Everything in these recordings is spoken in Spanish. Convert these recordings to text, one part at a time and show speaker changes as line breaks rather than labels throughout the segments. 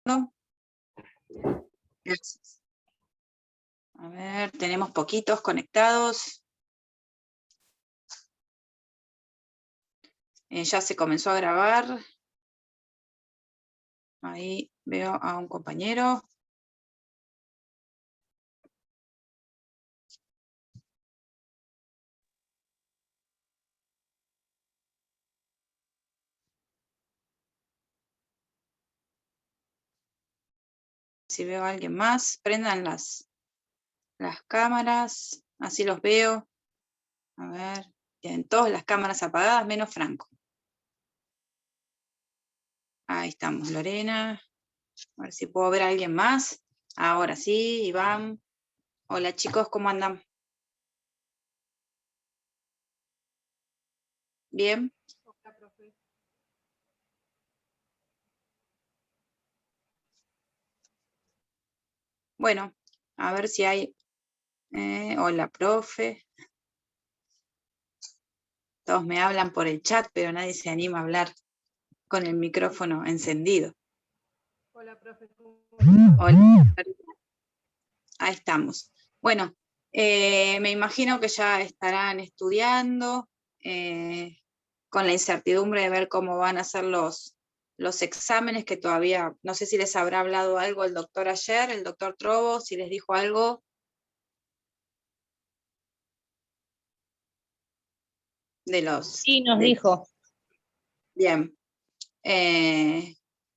¿No? Gracias. A ver, tenemos poquitos conectados. Ya se comenzó a grabar. Ahí veo a un compañero. Si veo a alguien más, prendan las cámaras, así los veo. A ver, tienen todas las cámaras apagadas, menos Franco. Ahí estamos, Lorena. A ver si puedo ver a alguien más. Ahora sí, Iván. Hola chicos, ¿cómo andan? ¿Bien? Bueno, a ver si hay... hola, profe. Todos me hablan por el chat, pero nadie se anima a hablar con el micrófono encendido.
Hola, profe.
Hola. Ahí estamos. Bueno, me imagino que ya estarán estudiando con la incertidumbre de ver cómo van a ser los exámenes, que todavía, no sé si les habrá hablado algo el doctor ayer, el doctor Trobo, si les dijo algo. De los...
Sí, nos dijo.
Bien.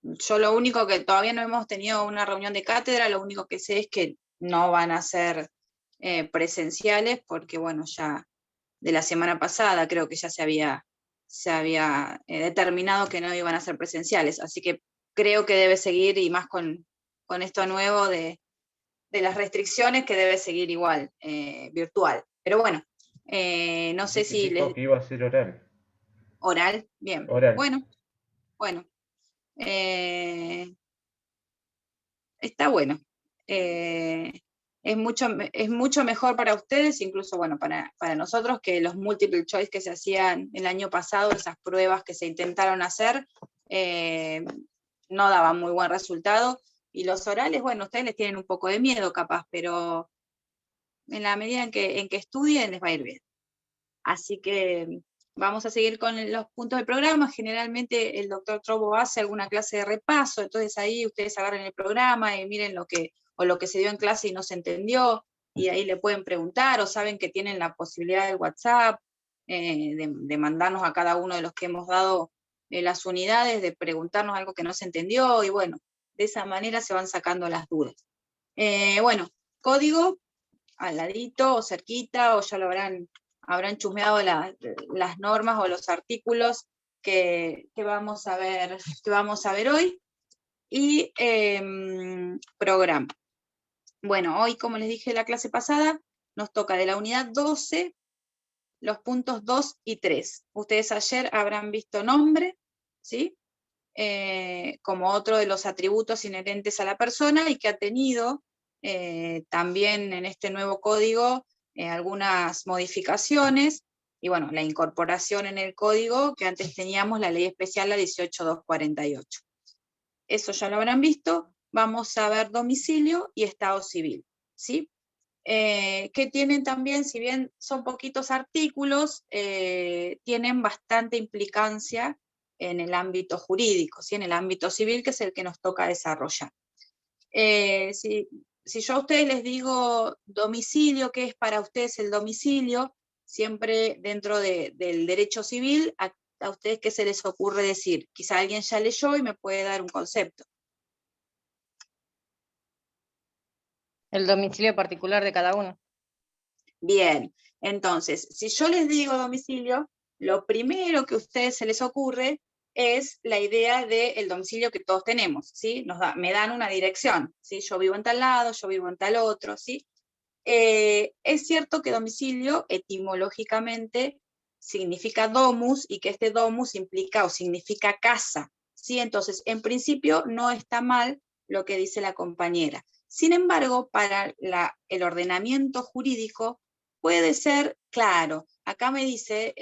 Yo lo único que todavía no hemos tenido una reunión de cátedra, lo único que sé es que no van a ser presenciales, porque bueno, ya de la semana pasada creo que ya se había determinado que no iban a ser presenciales, así que creo que debe seguir, y más con esto nuevo de las restricciones, que debe seguir igual, virtual. Pero bueno, no sé si
dijo
les...
que iba a ser oral.
Oral, bien.
Oral.
Bueno. Está bueno. Es mucho mejor para ustedes, incluso bueno, para nosotros, que los multiple choice que se hacían el año pasado, esas pruebas que se intentaron hacer, no daban muy buen resultado. Y los orales, bueno, ustedes les tienen un poco de miedo capaz, pero en la medida en que estudien les va a ir bien. Así que vamos a seguir con los puntos del programa. Generalmente el doctor Trobo hace alguna clase de repaso, entonces ahí ustedes agarren el programa y miren lo que se dio en clase y no se entendió, y ahí le pueden preguntar, o saben que tienen la posibilidad del WhatsApp, de mandarnos a cada uno de los que hemos dado las unidades, de preguntarnos algo que no se entendió, y bueno, de esa manera se van sacando las dudas. Bueno, código al ladito o cerquita, o ya lo habrán chusmeado las normas o los artículos que vamos a ver hoy. Y programa. Bueno, hoy, como les dije la clase pasada, nos toca de la unidad 12 los puntos 2 y 3. Ustedes ayer habrán visto nombre, ¿sí? Como otro de los atributos inherentes a la persona, y que ha tenido también en este nuevo código algunas modificaciones, y bueno, la incorporación en el código que antes teníamos, la ley especial, la 18248. Eso ya lo habrán visto. Vamos a ver domicilio y estado civil, ¿sí? Que tienen también, si bien son poquitos artículos, tienen bastante implicancia en el ámbito jurídico, ¿sí? En el ámbito civil, que es el que nos toca desarrollar. Si yo a ustedes les digo domicilio, ¿qué es para ustedes el domicilio? Siempre dentro del derecho civil, a ustedes, ¿qué se les ocurre decir? Quizá alguien ya leyó y me puede dar un concepto.
El domicilio particular de cada uno.
Bien, entonces, si yo les digo domicilio, lo primero que a ustedes se les ocurre es la idea del domicilio que todos tenemos, ¿sí? Me dan una dirección, ¿sí? Yo vivo en tal lado, yo vivo en tal otro, ¿sí? Es cierto que domicilio, etimológicamente, significa domus, y que este domus implica o significa casa, ¿sí? Entonces, en principio, no está mal lo que dice la compañera. Sin embargo, para el ordenamiento jurídico, puede ser claro. Acá me dice,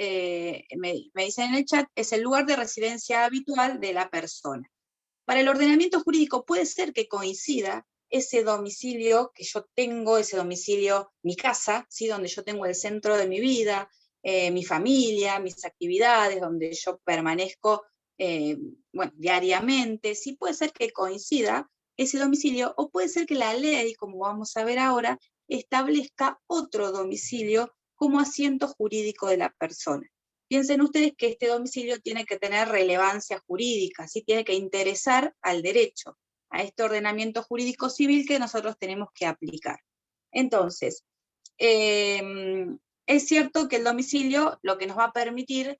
me dicen en el chat, es el lugar de residencia habitual de la persona. Para el ordenamiento jurídico puede ser que coincida ese domicilio que yo tengo, ese domicilio, mi casa, ¿sí? Donde yo tengo el centro de mi vida, mi familia, mis actividades, donde yo permanezco diariamente, sí puede ser que coincida ese domicilio, o puede ser que la ley, como vamos a ver ahora, establezca otro domicilio como asiento jurídico de la persona. Piensen ustedes que este domicilio tiene que tener relevancia jurídica, ¿sí? Tiene que interesar al derecho, a este ordenamiento jurídico civil que nosotros tenemos que aplicar. Entonces, es cierto que el domicilio lo que nos va a permitir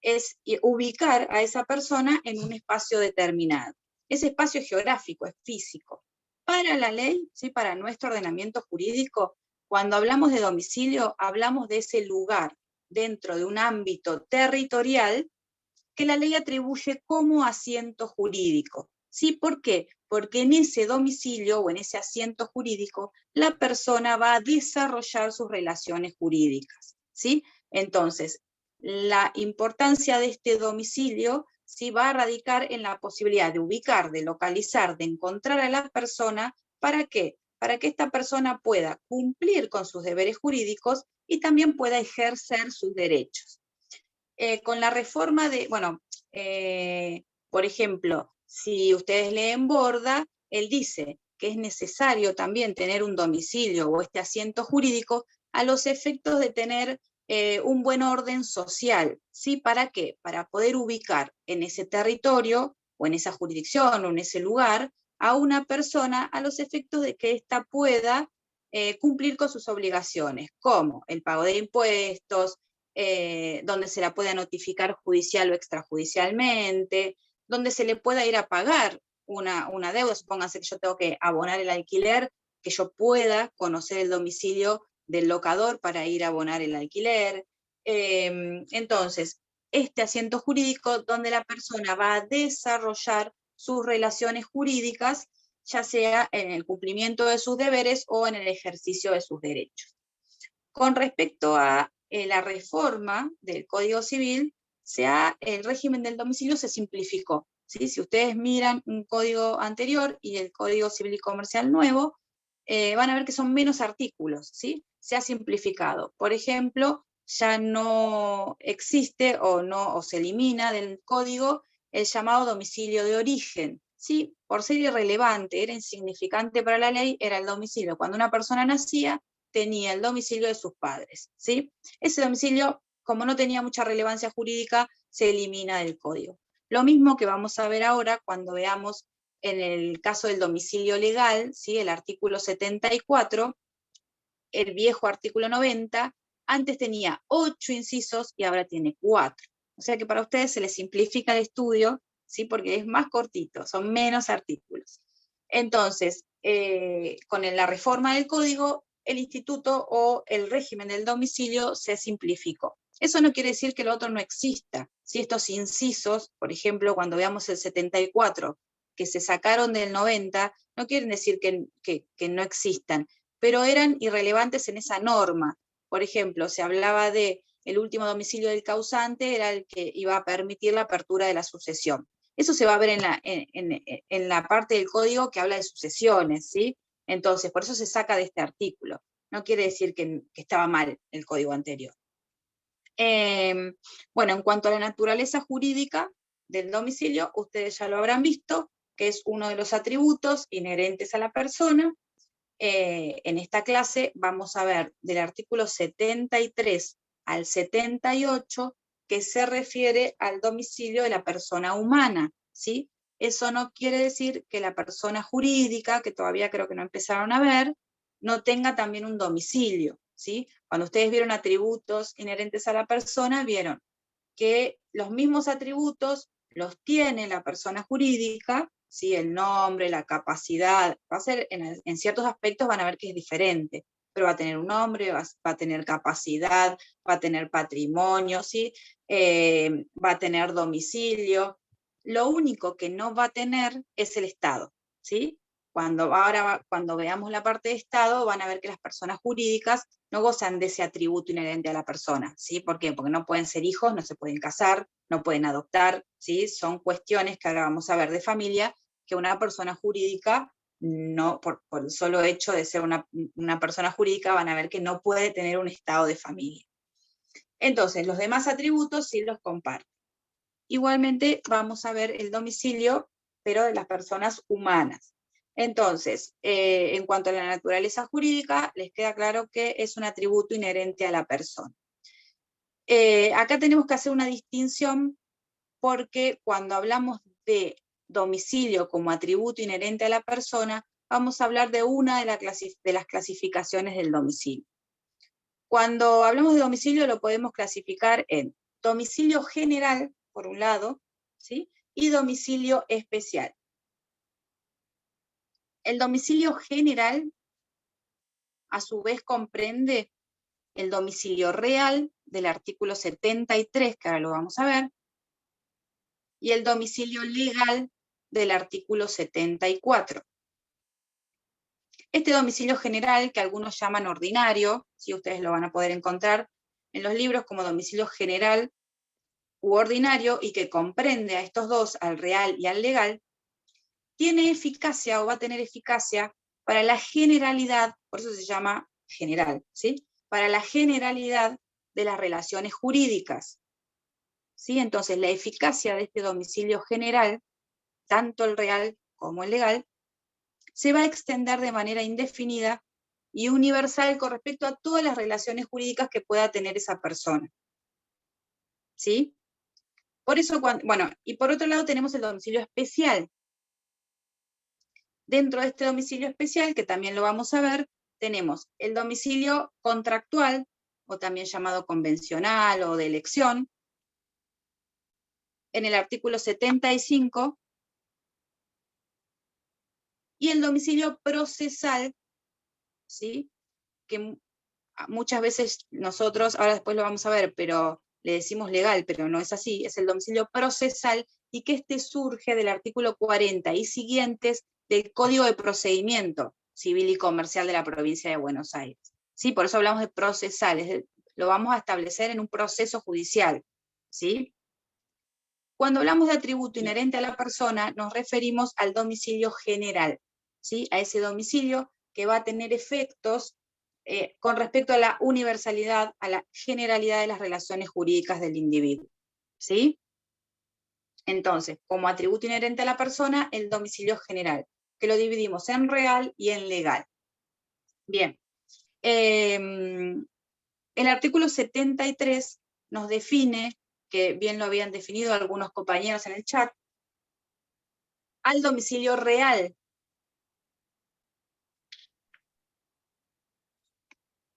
es ubicar a esa persona en un espacio determinado. Ese espacio es geográfico, es físico. Para la ley, ¿sí? Para nuestro ordenamiento jurídico, cuando hablamos de domicilio, hablamos de ese lugar dentro de un ámbito territorial que la ley atribuye como asiento jurídico. ¿Sí? ¿Por qué? Porque en ese domicilio o en ese asiento jurídico, la persona va a desarrollar sus relaciones jurídicas. ¿Sí? Entonces, la importancia de este domicilio ¿sí? Va a radicar en la posibilidad de ubicar, de localizar, de encontrar a la persona. ¿Para qué? Para que esta persona pueda cumplir con sus deberes jurídicos y también pueda ejercer sus derechos. Con la reforma de, por ejemplo, si ustedes leen Borda, él dice que es necesario también tener un domicilio o este asiento jurídico a los efectos de tener un buen orden social. ¿Sí? ¿Para qué? Para poder ubicar en ese territorio o en esa jurisdicción o en ese lugar a una persona a los efectos de que ésta pueda cumplir con sus obligaciones, como el pago de impuestos, donde se la pueda notificar judicial o extrajudicialmente, donde se le pueda ir a pagar una deuda, supónganse que yo tengo que abonar el alquiler, que yo pueda conocer el domicilio del locador para ir a abonar el alquiler. Entonces, este asiento jurídico donde la persona va a desarrollar sus relaciones jurídicas, ya sea en el cumplimiento de sus deberes o en el ejercicio de sus derechos. Con respecto a la reforma del Código Civil, el régimen del domicilio se simplificó. ¿Sí? Si ustedes miran un código anterior y el Código Civil y Comercial nuevo, van a ver que son menos artículos, ¿sí? Se ha simplificado. Por ejemplo, ya no existe o se elimina del código el llamado domicilio de origen, ¿sí? Por ser irrelevante, era insignificante para la ley, era el domicilio. Cuando una persona nacía, tenía el domicilio de sus padres, ¿sí? Ese domicilio, como no tenía mucha relevancia jurídica, se elimina del código. Lo mismo que vamos a ver ahora cuando veamos en el caso del domicilio legal, ¿sí? El artículo 74, el viejo artículo 90, antes tenía 8 incisos y ahora tiene 4. O sea que para ustedes se les simplifica el estudio, ¿sí? Porque es más cortito, son menos artículos. Entonces, con la reforma del código, el instituto o el régimen del domicilio se simplificó. Eso no quiere decir que lo otro no exista. Si estos incisos, por ejemplo, cuando veamos el 74, que se sacaron del 90, no quieren decir que no existan, pero eran irrelevantes en esa norma. Por ejemplo, se hablaba de el último domicilio del causante, era el que iba a permitir la apertura de la sucesión. Eso se va a ver en la parte del código que habla de sucesiones, ¿sí? Entonces, por eso se saca de este artículo. No quiere decir que estaba mal el código anterior. Bueno, en cuanto a la naturaleza jurídica del domicilio, ustedes ya lo habrán visto, que es uno de los atributos inherentes a la persona. En esta clase vamos a ver del artículo 73 al 78 que se refiere al domicilio de la persona humana, ¿sí? Eso no quiere decir que la persona jurídica, que todavía creo que no empezaron a ver, no tenga también un domicilio, ¿sí? Cuando ustedes vieron atributos inherentes a la persona, vieron que los mismos atributos los tiene la persona jurídica, ¿sí? El nombre, la capacidad, va a ser, en ciertos aspectos van a ver que es diferente, pero va a tener un nombre, va a tener capacidad, va a tener patrimonio, ¿sí? Va a tener domicilio. Lo único que no va a tener es el Estado, ¿sí? Cuando veamos la parte de Estado, van a ver que las personas jurídicas no gozan de ese atributo inherente a la persona, ¿sí? ¿Por qué? Porque no pueden ser hijos, no se pueden casar, no pueden adoptar, ¿sí? Son cuestiones que ahora vamos a ver de familia, que una persona jurídica, no, por el solo hecho de ser una persona jurídica, van a ver que no puede tener un estado de familia. Entonces, los demás atributos sí los comparten. Igualmente, vamos a ver el domicilio, pero de las personas humanas. Entonces, en cuanto a la naturaleza jurídica, les queda claro que es un atributo inherente a la persona. Acá tenemos que hacer una distinción porque cuando hablamos de domicilio como atributo inherente a la persona, vamos a hablar de una de las clasificaciones del domicilio. Cuando hablamos de domicilio lo podemos clasificar en domicilio general, por un lado, ¿sí? Y domicilio especial. El domicilio general, a su vez, comprende el domicilio real del artículo 73, que ahora lo vamos a ver, y el domicilio legal del artículo 74. Este domicilio general, que algunos llaman ordinario, si ustedes lo van a poder encontrar en los libros como domicilio general u ordinario, y que comprende a estos dos, al real y al legal, tiene eficacia o va a tener eficacia para la generalidad, por eso se llama general, ¿sí? Para la generalidad de las relaciones jurídicas, ¿sí? Entonces, la eficacia de este domicilio general, tanto el real como el legal, se va a extender de manera indefinida y universal con respecto a todas las relaciones jurídicas que pueda tener esa persona, ¿sí? Por eso, bueno, y por otro lado tenemos el domicilio especial. Dentro de este domicilio especial, que también lo vamos a ver, tenemos el domicilio contractual, o también llamado convencional o de elección, en el artículo 75, y el domicilio procesal, ¿sí? Que muchas veces nosotros, ahora después lo vamos a ver, pero le decimos legal, pero no es así, es el domicilio procesal, y que este surge del artículo 40 y siguientes del Código de Procedimiento Civil y Comercial de la Provincia de Buenos Aires. ¿Sí? Por eso hablamos de procesales, lo vamos a establecer en un proceso judicial, ¿sí? Cuando hablamos de atributo inherente a la persona, nos referimos al domicilio general, ¿sí? A ese domicilio que va a tener efectos con respecto a la universalidad, a la generalidad de las relaciones jurídicas del individuo, ¿sí? Entonces, como atributo inherente a la persona, el domicilio general, que lo dividimos en real y en legal. Bien, el artículo 73 nos define, que bien lo habían definido algunos compañeros en el chat, al domicilio real.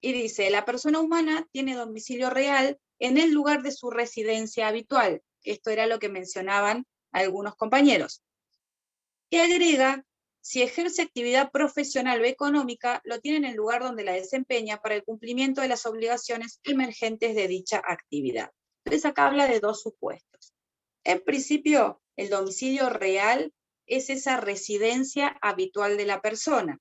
Y dice, la persona humana tiene domicilio real en el lugar de su residencia habitual. Esto era lo que mencionaban algunos compañeros. Y agrega, si ejerce actividad profesional o económica, lo tiene en el lugar donde la desempeña para el cumplimiento de las obligaciones emergentes de dicha actividad. Entonces acá habla de dos supuestos. En principio, el domicilio real es esa residencia habitual de la persona.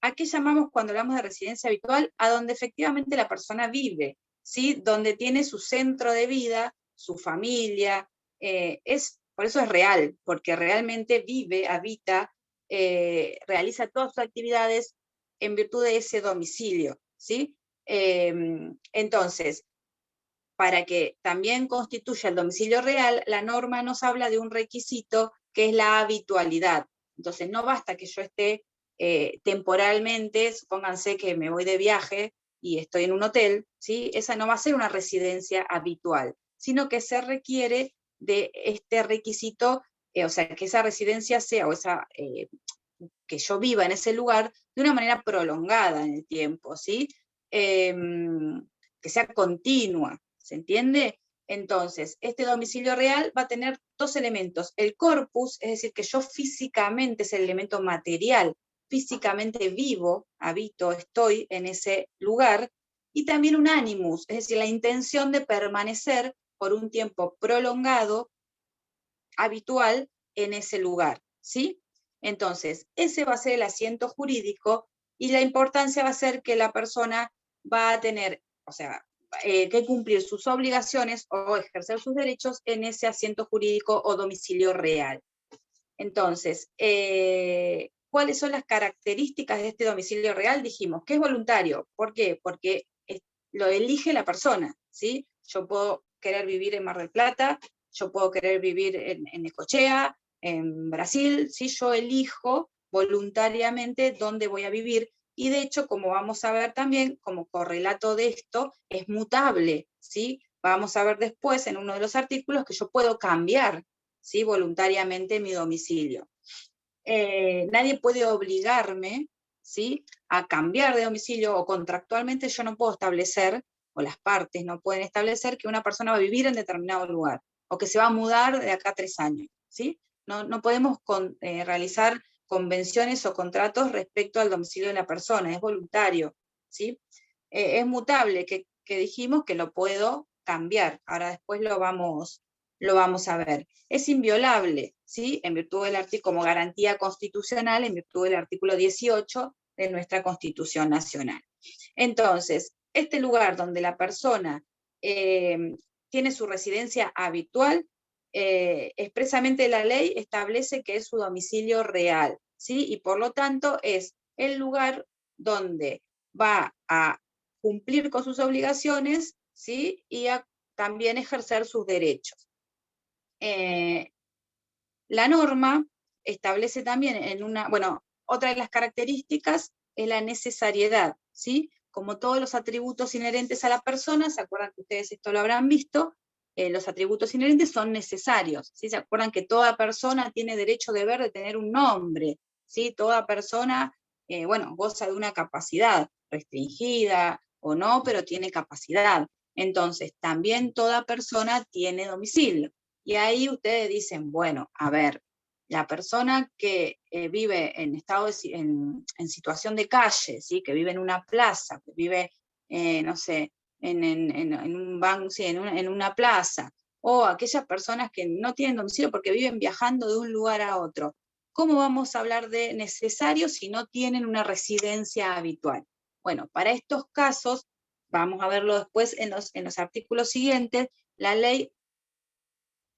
¿A qué llamamos cuando hablamos de residencia habitual? A donde efectivamente la persona vive, ¿sí? Donde tiene su centro de vida, su familia, por eso es real, porque realmente vive, habita, realiza todas sus actividades en virtud de ese domicilio, ¿sí? Entonces, para que también constituya el domicilio real, la norma nos habla de un requisito que es la habitualidad. Entonces, no basta que yo esté temporalmente, supónganse que me voy de viaje y estoy en un hotel, ¿sí? Esa no va a ser una residencia habitual, sino que se requiere de este requisito, o sea, que esa residencia sea, o esa, que yo viva en ese lugar de una manera prolongada en el tiempo, ¿sí? Que sea continua, ¿se entiende? Entonces, este domicilio real va a tener dos elementos. El corpus, es decir, que yo físicamente, es el elemento material, físicamente vivo, habito, estoy en ese lugar, y también un animus, es decir, la intención de permanecer por un tiempo prolongado, habitual, en ese lugar, ¿sí? Entonces, ese va a ser el asiento jurídico y la importancia va a ser que la persona va a tener, o sea, que cumplir sus obligaciones o ejercer sus derechos en ese asiento jurídico o domicilio real. Entonces, ¿cuáles son las características de este domicilio real? Dijimos que es voluntario. ¿Por qué? Porque lo elige la persona, ¿sí? Yo puedo querer vivir en Mar del Plata, yo puedo querer vivir en Necochea, en Brasil, ¿sí? Yo elijo voluntariamente dónde voy a vivir, y de hecho, como vamos a ver también, como correlato de esto, es mutable, ¿sí? Vamos a ver después en uno de los artículos que yo puedo cambiar, ¿sí? Voluntariamente mi domicilio. Nadie puede obligarme, ¿sí? A cambiar de domicilio, o contractualmente yo no puedo establecer, o las partes no pueden establecer que una persona va a vivir en determinado lugar, o que se va a mudar de acá a 3 años, ¿sí? No podemos realizar convenciones o contratos respecto al domicilio de la persona, es voluntario, ¿sí? Es mutable, que dijimos que lo puedo cambiar, ahora después lo vamos a ver. Es inviolable, ¿sí? En virtud del artículo, como garantía constitucional, en virtud del artículo 18 de nuestra Constitución Nacional. Entonces, este lugar donde la persona tiene su residencia habitual, expresamente la ley establece que es su domicilio real, ¿sí? Y por lo tanto es el lugar donde va a cumplir con sus obligaciones, ¿sí? Y a también ejercer sus derechos. La norma establece también otra de las características es la necesariedad, ¿sí? Como todos los atributos inherentes a la persona, ¿se acuerdan que ustedes esto lo habrán visto? Los atributos inherentes son necesarios, ¿sí? ¿Se acuerdan que toda persona tiene derecho deber de tener un nombre? ¿Sí? Toda persona, goza de una capacidad restringida o no, pero tiene capacidad. Entonces, también toda persona tiene domicilio. Y ahí ustedes dicen, bueno, a ver, la persona que vive en en situación de calle, ¿sí? Que vive en una plaza, que vive, no sé, en un banco, sí, en una plaza, o aquellas personas que no tienen domicilio porque viven viajando de un lugar a otro. ¿Cómo vamos a hablar de necesario si no tienen una residencia habitual? Bueno, para estos casos, vamos a verlo después en los artículos siguientes, la ley.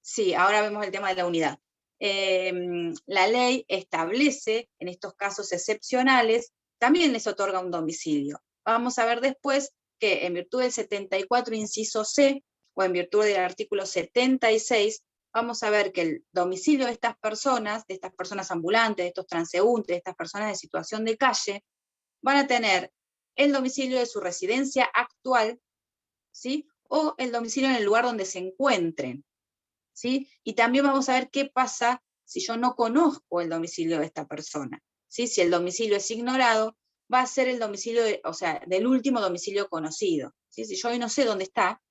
Sí, ahora vemos el tema de la unidad. La ley establece, en estos casos excepcionales, también les otorga un domicilio. Vamos a ver después que en virtud del 74, inciso C, o en virtud del artículo 76, vamos a ver que el domicilio de estas personas ambulantes, de estos transeúntes, de estas personas de situación de calle, van a tener el domicilio de su residencia actual, ¿sí? O el domicilio en el lugar donde se encuentren, ¿sí? Y también vamos a ver qué pasa si yo no conozco el domicilio de esta persona, ¿sí? Si el domicilio es ignorado, va a ser el domicilio, del último domicilio conocido, ¿sí? Si yo hoy no sé dónde está,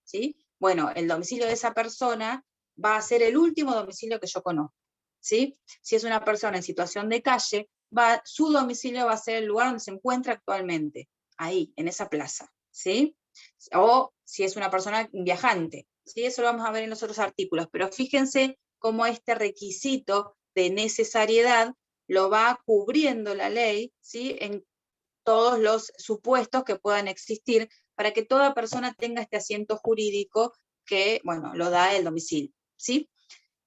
¿sí? Bueno, el domicilio de esa persona va a ser el último domicilio que yo conozco, ¿sí? Si es una persona en situación de calle, su domicilio va a ser el lugar donde se encuentra actualmente, ahí, en esa plaza, ¿sí? O si es una persona viajante, ¿sí? Eso lo vamos a ver en los otros artículos, pero fíjense cómo este requisito de necesariedad lo va cubriendo la ley, ¿sí? En todos los supuestos que puedan existir para que toda persona tenga este asiento jurídico que, lo da el domicilio, ¿sí?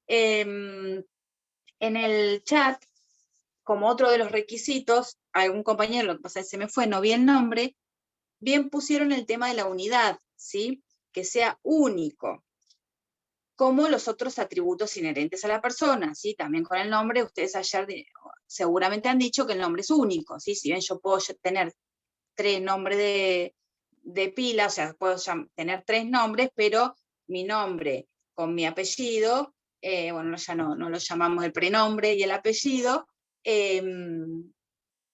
En el chat, como otro de los requisitos, algún compañero, lo que pasa es que se me fue, no vi el nombre, bien pusieron el tema de la unidad, ¿sí? Que sea único, como los otros atributos inherentes a la persona, ¿sí? También con el nombre, ustedes ayer seguramente han dicho que el nombre es único, ¿sí? Si bien yo puedo tener 3 nombres de pila, o sea, puedo tener 3 nombres, pero mi nombre con mi apellido, ya no lo llamamos el prenombre y el apellido,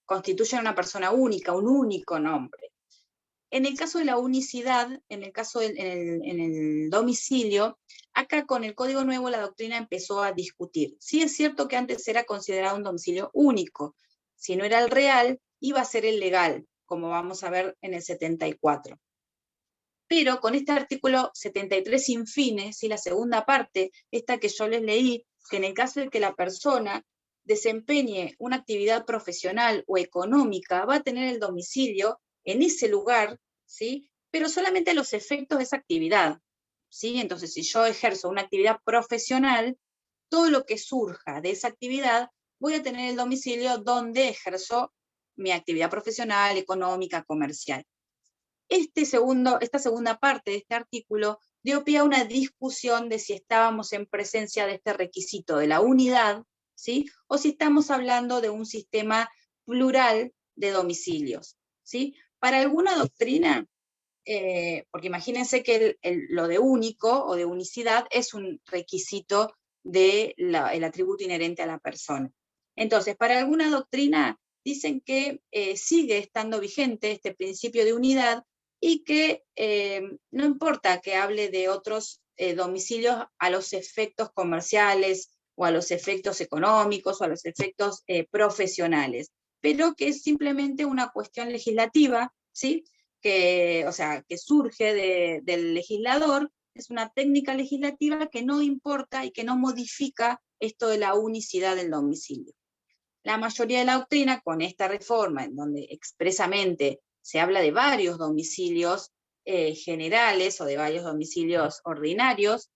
constituyen una persona única, un único nombre. En el caso de la unicidad, en el domicilio, acá con el Código Nuevo la doctrina empezó a discutir. Sí es cierto que antes era considerado un domicilio único. Si no era el real, iba a ser el legal, como vamos a ver en el 74. Pero con este artículo 73 infine, ¿sí? La segunda parte, esta que yo les leí, que en el caso de que la persona desempeñe una actividad profesional o económica, va a tener el domicilio en ese lugar, ¿sí? Pero solamente a los efectos de esa actividad, ¿sí? Entonces, si yo ejerzo una actividad profesional, todo lo que surja de esa actividad, voy a tener el domicilio donde ejerzo mi actividad profesional, económica, comercial. Esta segunda parte de este artículo dio pie a una discusión de si estábamos en presencia de este requisito de la unidad, ¿sí? O si estamos hablando de un sistema plural de domicilios, ¿sí? Para alguna doctrina, porque imagínense que lo de único o de unicidad es un requisito del atributo inherente a la persona. Entonces, para alguna doctrina dicen que sigue estando vigente este principio de unidad y que no importa que hable de otros domicilios a los efectos comerciales o a los efectos económicos o a los efectos profesionales, pero que es simplemente una cuestión legislativa, ¿sí? O sea, que surge del legislador, es una técnica legislativa que no importa y que no modifica esto de la unicidad del domicilio. La mayoría de la doctrina, con esta reforma, en donde expresamente se habla de varios domicilios generales o de varios domicilios ordinarios,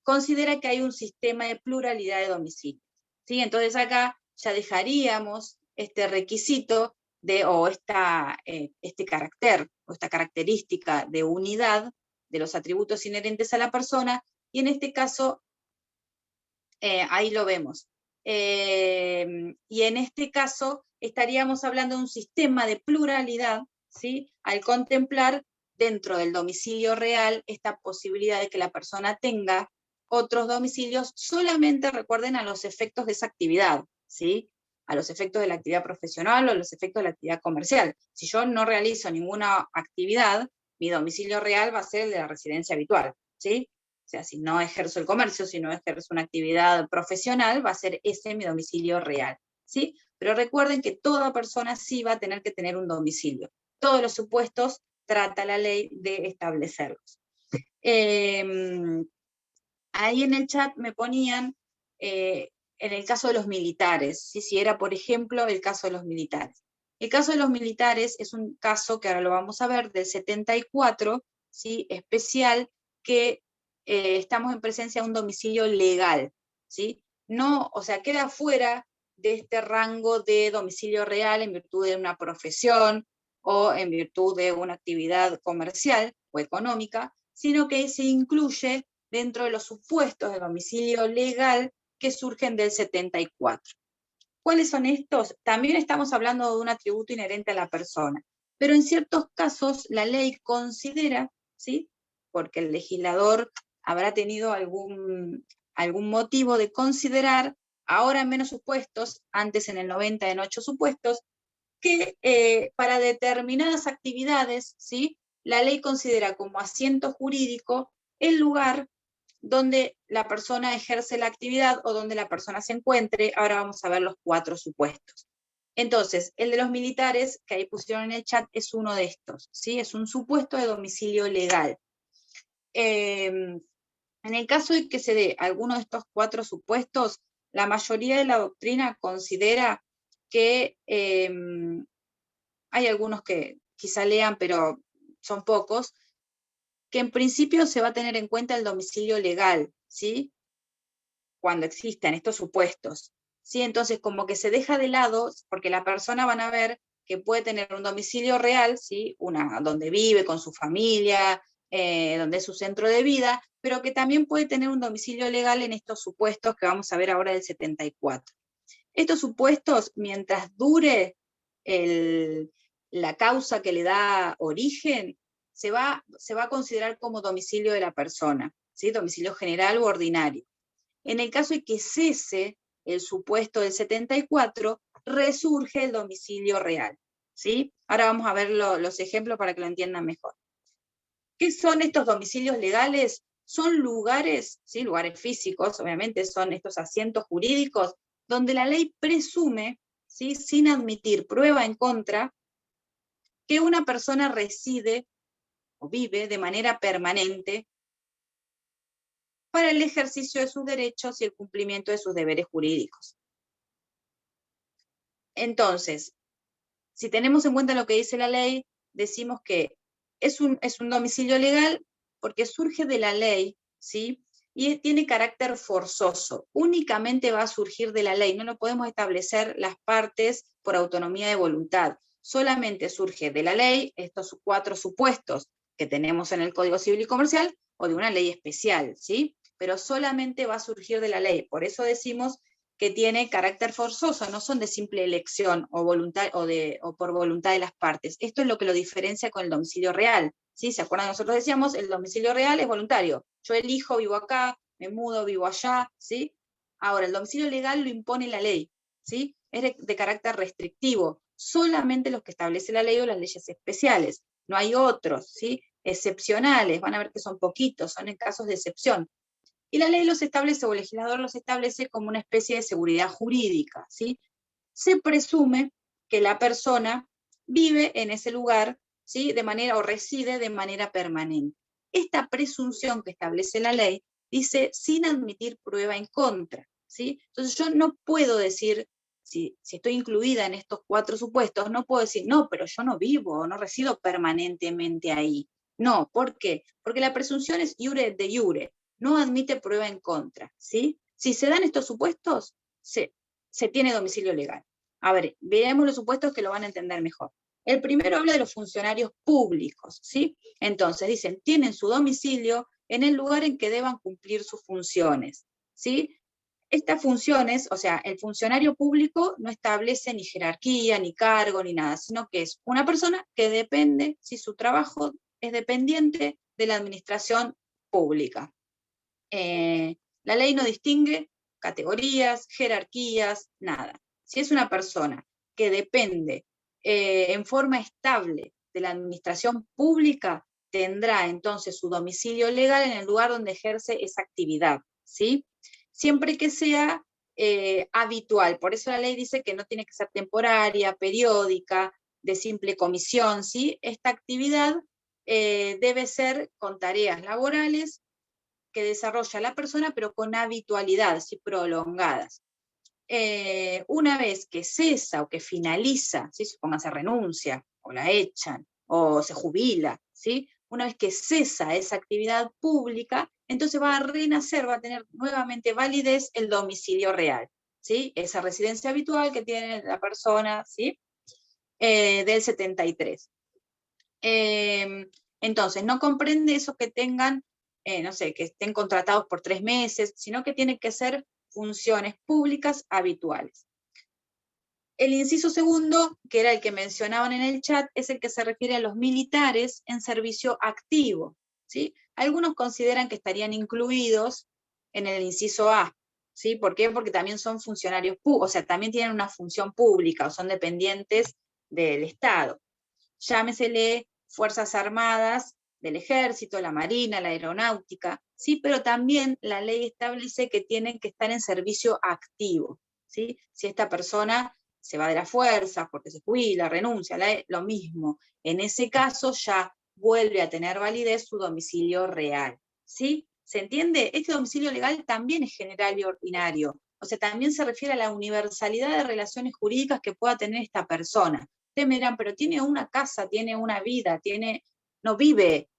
considera que hay un sistema de pluralidad de domicilios, ¿sí? Entonces acá ya dejaríamos este requisito o este carácter o esta característica de unidad de los atributos inherentes a la persona, y en este caso, ahí lo vemos. Y en este caso estaríamos hablando de un sistema de pluralidad, ¿sí? Al contemplar dentro del domicilio real esta posibilidad de que la persona tenga otros domicilios, solamente recuerden a los efectos de esa actividad, ¿sí? A los efectos de la actividad profesional o a los efectos de la actividad comercial. Si yo no realizo ninguna actividad, mi domicilio real va a ser el de la residencia habitual, ¿sí? O sea, si no ejerzo el comercio, si no ejerzo una actividad profesional, va a ser ese mi domicilio real, ¿sí? Pero recuerden que toda persona sí va a tener que tener un domicilio. Todos los supuestos trata la ley de establecerlos. Ahí en el chat me ponían, en el caso de los militares, ¿sí? Si era, por ejemplo, el caso de los militares. El caso de los militares es un caso que ahora lo vamos a ver, del 74, ¿sí? Especial, que estamos en presencia de un domicilio legal, ¿sí? No, o sea, queda fuera de este rango de domicilio real en virtud de una profesión o en virtud de una actividad comercial o económica, sino que se incluye dentro de los supuestos de domicilio legal que surgen del 74. ¿Cuáles son estos? También estamos hablando de un atributo inherente a la persona, pero en ciertos casos la ley considera, ¿sí? Porque el legislador habrá tenido algún motivo de considerar, ahora en menos supuestos, antes en el 90 en 8 supuestos, que para determinadas actividades, ¿sí? La ley considera como asiento jurídico el lugar donde la persona ejerce la actividad o donde la persona se encuentre. Ahora vamos a ver los 4 supuestos. Entonces, el de los militares, que ahí pusieron en el chat, es uno de estos, ¿sí? Es un supuesto de domicilio legal. En el caso de que se dé alguno de estos 4 supuestos, la mayoría de la doctrina considera que hay algunos que quizá lean, pero son pocos, que en principio se va a tener en cuenta el domicilio legal, ¿sí? Cuando existan estos supuestos, ¿sí? Entonces, como que se deja de lado, porque la persona van a ver que puede tener un domicilio real, ¿sí? Donde vive con su familia, donde es su centro de vida, pero que también puede tener un domicilio legal en estos supuestos que vamos a ver ahora del 74. Estos supuestos, mientras dure la causa que le da origen, se va a considerar como domicilio de la persona, ¿sí? Domicilio general u ordinario. En el caso de que cese el supuesto del 74, resurge el domicilio real, ¿sí? Ahora vamos a ver los ejemplos para que lo entiendan mejor. ¿Qué son estos domicilios legales? Son lugares, ¿sí? Lugares físicos, obviamente, son estos asientos jurídicos donde la ley presume, ¿sí? Sin admitir prueba en contra, que una persona reside o vive de manera permanente para el ejercicio de sus derechos y el cumplimiento de sus deberes jurídicos. Entonces, si tenemos en cuenta lo que dice la ley, decimos que es un domicilio legal porque surge de la ley, ¿sí? Y tiene carácter forzoso. Únicamente va a surgir de la ley. No lo podemos establecer las partes por autonomía de voluntad. Solamente surge de la ley estos 4 supuestos que tenemos en el Código Civil y Comercial o de una ley especial, ¿sí? Pero solamente va a surgir de la ley. Por eso decimos que tiene carácter forzoso, no son de simple elección o, voluntad, o por voluntad de las partes. Esto es lo que lo diferencia con el domicilio real. ¿Sí? ¿Se acuerdan? Nosotros decíamos, el domicilio real es voluntario. Yo elijo, vivo acá, me mudo, vivo allá, ¿sí? Ahora, el domicilio legal lo impone la ley, ¿sí? Es de carácter restrictivo. Solamente los que establece la ley o las leyes especiales. No hay otros, ¿sí? Excepcionales, van a ver que son poquitos, son en casos de excepción. Y la ley los establece, o el legislador los establece como una especie de seguridad jurídica, ¿sí? Se presume que la persona vive en ese lugar, ¿sí? De manera, o reside de manera permanente. Esta presunción que establece la ley dice sin admitir prueba en contra, ¿sí? Entonces yo no puedo decir, si estoy incluida en estos 4 supuestos, no puedo decir, no, pero yo no vivo, no resido permanentemente ahí. No, ¿por qué? Porque la presunción es iure de iure, no admite prueba en contra, ¿sí? Si se dan estos supuestos, se tiene domicilio legal. A ver, veamos los supuestos que lo van a entender mejor. El primero habla de los funcionarios públicos, ¿sí? Entonces dicen, tienen su domicilio en el lugar en que deban cumplir sus funciones, ¿sí? Estas funciones, o sea, el funcionario público no establece ni jerarquía, ni cargo, ni nada, sino que es una persona que depende, si su trabajo es dependiente de la administración pública. La ley no distingue categorías, jerarquías, nada. Si es una persona que depende en forma estable de la administración pública, tendrá entonces su domicilio legal en el lugar donde ejerce esa actividad, ¿sí? Siempre que sea habitual. Por eso la ley dice que no tiene que ser temporaria, periódica, de simple comisión, ¿sí? Esta actividad debe ser con tareas laborales que desarrolla la persona, pero con habitualidad, ¿sí? Prolongadas. Una vez que cesa o que finaliza, ¿sí? Supóngase renuncia, o la echan, o se jubila, ¿sí? Una vez que cesa esa actividad pública, entonces va a renacer, va a tener nuevamente validez el domicilio real, ¿sí? Esa residencia habitual que tiene la persona, ¿sí? Del 73. Entonces, no comprende esos que tengan, no sé, que estén contratados por 3 meses, sino que tienen que ser funciones públicas habituales. El inciso segundo, que era el que mencionaban en el chat, es el que se refiere a los militares en servicio activo, ¿sí? Algunos consideran que estarían incluidos en el inciso A, ¿sí? ¿Por qué? Porque también son funcionarios públicos, o sea, también tienen una función pública, o son dependientes del Estado. Llámesele Fuerzas Armadas del Ejército, la Marina, la Aeronáutica, ¿sí? Pero también la ley establece que tienen que estar en servicio activo, ¿sí? Si esta persona se va de las fuerzas porque se jubila, renuncia, lo mismo. En ese caso ya vuelve a tener validez su domicilio real, ¿sí? ¿Se entiende? Este domicilio legal también es general y ordinario, o sea, también se refiere a la universalidad de relaciones jurídicas que pueda tener esta persona. Ustedes me dirán, pero tiene una casa, tiene una vida, no vive,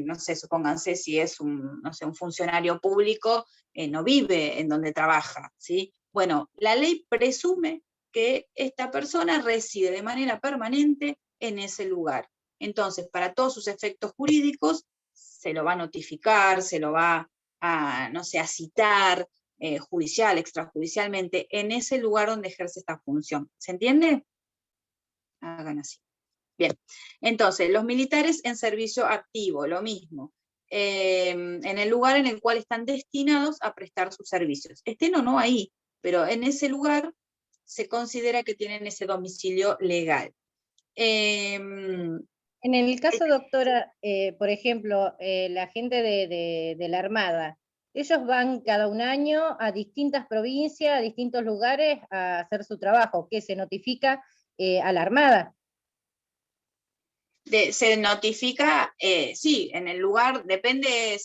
no sé, supónganse si es no sé, un funcionario público, no vive en donde trabaja, ¿sí? Bueno, la ley presume que esta persona reside de manera permanente en ese lugar. Entonces, para todos sus efectos jurídicos, se lo va a notificar, se lo va a, no sé, a citar judicial, extrajudicialmente, en ese lugar donde ejerce esta función. ¿Se entiende? Hagan así. Bien, entonces, los militares en servicio activo, lo mismo. En el lugar en el cual están destinados a prestar sus servicios. Estén o no ahí, pero en ese lugar se considera que tienen ese domicilio legal.
En el caso, doctora, por ejemplo, la gente de la Armada, ellos van cada un año a distintas provincias, a distintos lugares a hacer su trabajo, que se notifica a la Armada.
Se notifica, sí, en el lugar, depende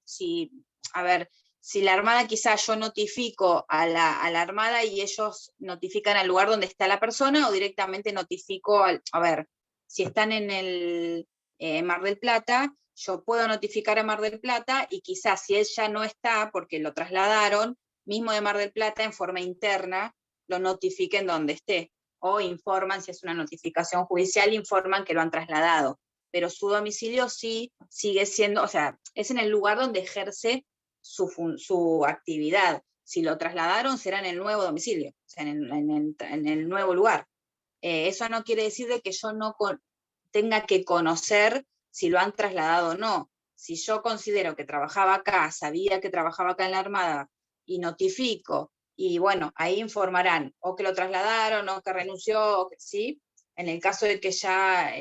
si, a ver, si la Armada quizás yo notifico a la Armada y ellos notifican al lugar donde está la persona, o directamente notifico a ver, si están en el Mar del Plata, yo puedo notificar a Mar del Plata y quizás si él ya no está porque lo trasladaron, mismo de Mar del Plata en forma interna lo notifiquen donde esté, o informan, si es una notificación judicial, informan que lo han trasladado, pero su domicilio sí sigue siendo, o sea, es en el lugar donde ejerce su actividad. Si lo trasladaron, será en el nuevo domicilio, o sea, en el nuevo lugar. Eso no quiere decir de que yo no tenga que conocer si lo han trasladado o no. Si yo considero que trabajaba acá, sabía que trabajaba acá en la Armada, y notifico, y bueno, ahí informarán, o que lo trasladaron, o que renunció, ¿sí? En el caso de que ya,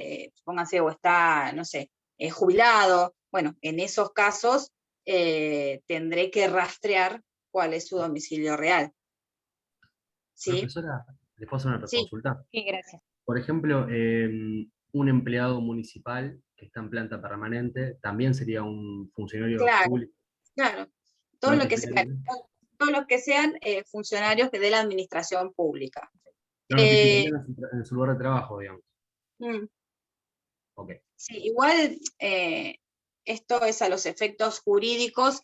pónganse, o está, no sé, jubilado, bueno, en esos casos tendré que rastrear cuál es su domicilio real. ¿Sí?
Profesora, ¿le puedo hacer una
Sí.
consulta?
Sí, gracias.
Por ejemplo, un empleado municipal que está en planta permanente también sería un funcionario
Claro,
público.
claro. Todo
No
lo que sea, todos los que sean funcionarios de la administración pública.
no notificarían en su lugar de trabajo, digamos. Ok.
Sí, igual esto es a los efectos jurídicos,